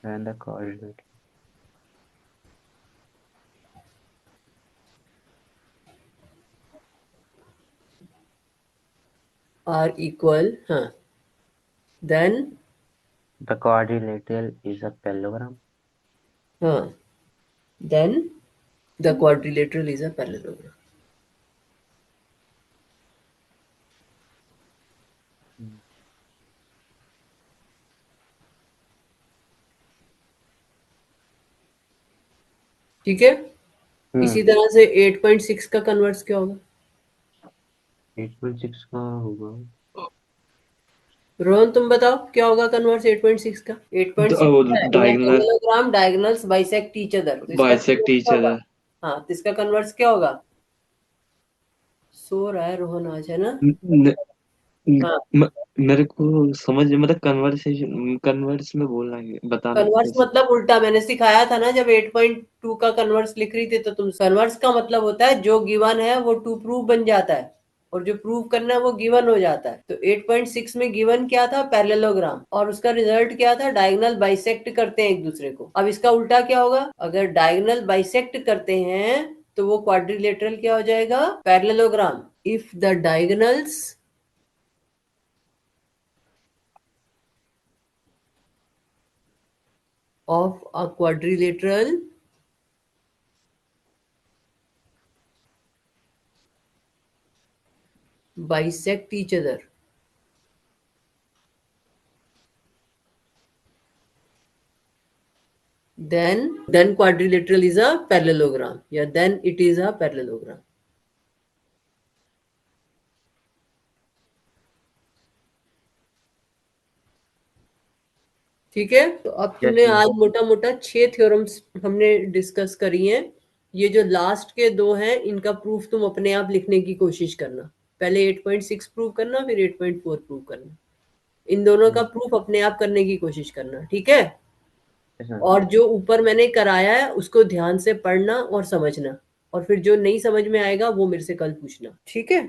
and the coordinate. हाँ, then The quadrilateral is a parallelogram. हाँ, then the quadrilateral is a parallelogram. हम्म, ठीक है। इसी तरह से 8.6 का converse क्या होगा? 8.6 का होगा रोहन तुम बताओ क्या होगा कन्वर्स 8.6 का? 8.6 है in a diagonal parallelogram diagonals bisect each other, तो इसका बाइसेक्ट कन्वर्स ईच क्या होगा? अदर। हाँ, तो इसका कन्वर्स क्या होगा? सो रहा है रोहन आज, है ना? हाँ, मेरे को समझ मतलब कन्वर्सेशन कन्वर्स में बोलना है, बताना कन्वर्स कैसे। मतलब उल्टा, मैंने सिखाया था ना जब 8.2 का कन्वर्स लिख रही थी, तो तुम, कन्वर्स का मतलब होता है जो गिवन है वो टू प्रूव बन जाता है, और जो प्रूव करना है वो गिवन हो जाता है। तो 8.6 में गिवन क्या था? पैरेललोग्राम, और उसका रिजल्ट क्या था? डायगोनल बाइसेक्ट करते हैं एक दूसरे को। अब इसका उल्टा क्या होगा? अगर डायगोनल बाइसेक्ट करते हैं तो वो क्वाड्रिलेटरल क्या हो जाएगा? Parallelogram. If the diagonals of a quadrilateral bisect each other, then quadrilateral is a parallelogram, yeah, then it is a parallelogram. ठीक है, तो अब यस तुमने मैम। आज मोटा मोटा 6 थ्योरम्स हमने डिस्कस करी हैं। ये जो लास्ट के 2 हैं इनका प्रूफ तुम अपने आप लिखने की कोशिश करना। पहले 8.6 प्रूव करना, फिर 8.4 प्रूव करना। इन दोनों का प्रूफ अपने आप करने की कोशिश करना, ठीक है? Yes ma'am. और जो ऊपर मैंने कराया है उसको ध्यान से पढ़ना और समझना, और फिर जो नहीं समझ में आएगा वो मेरे से कल पूछना, ठीक है?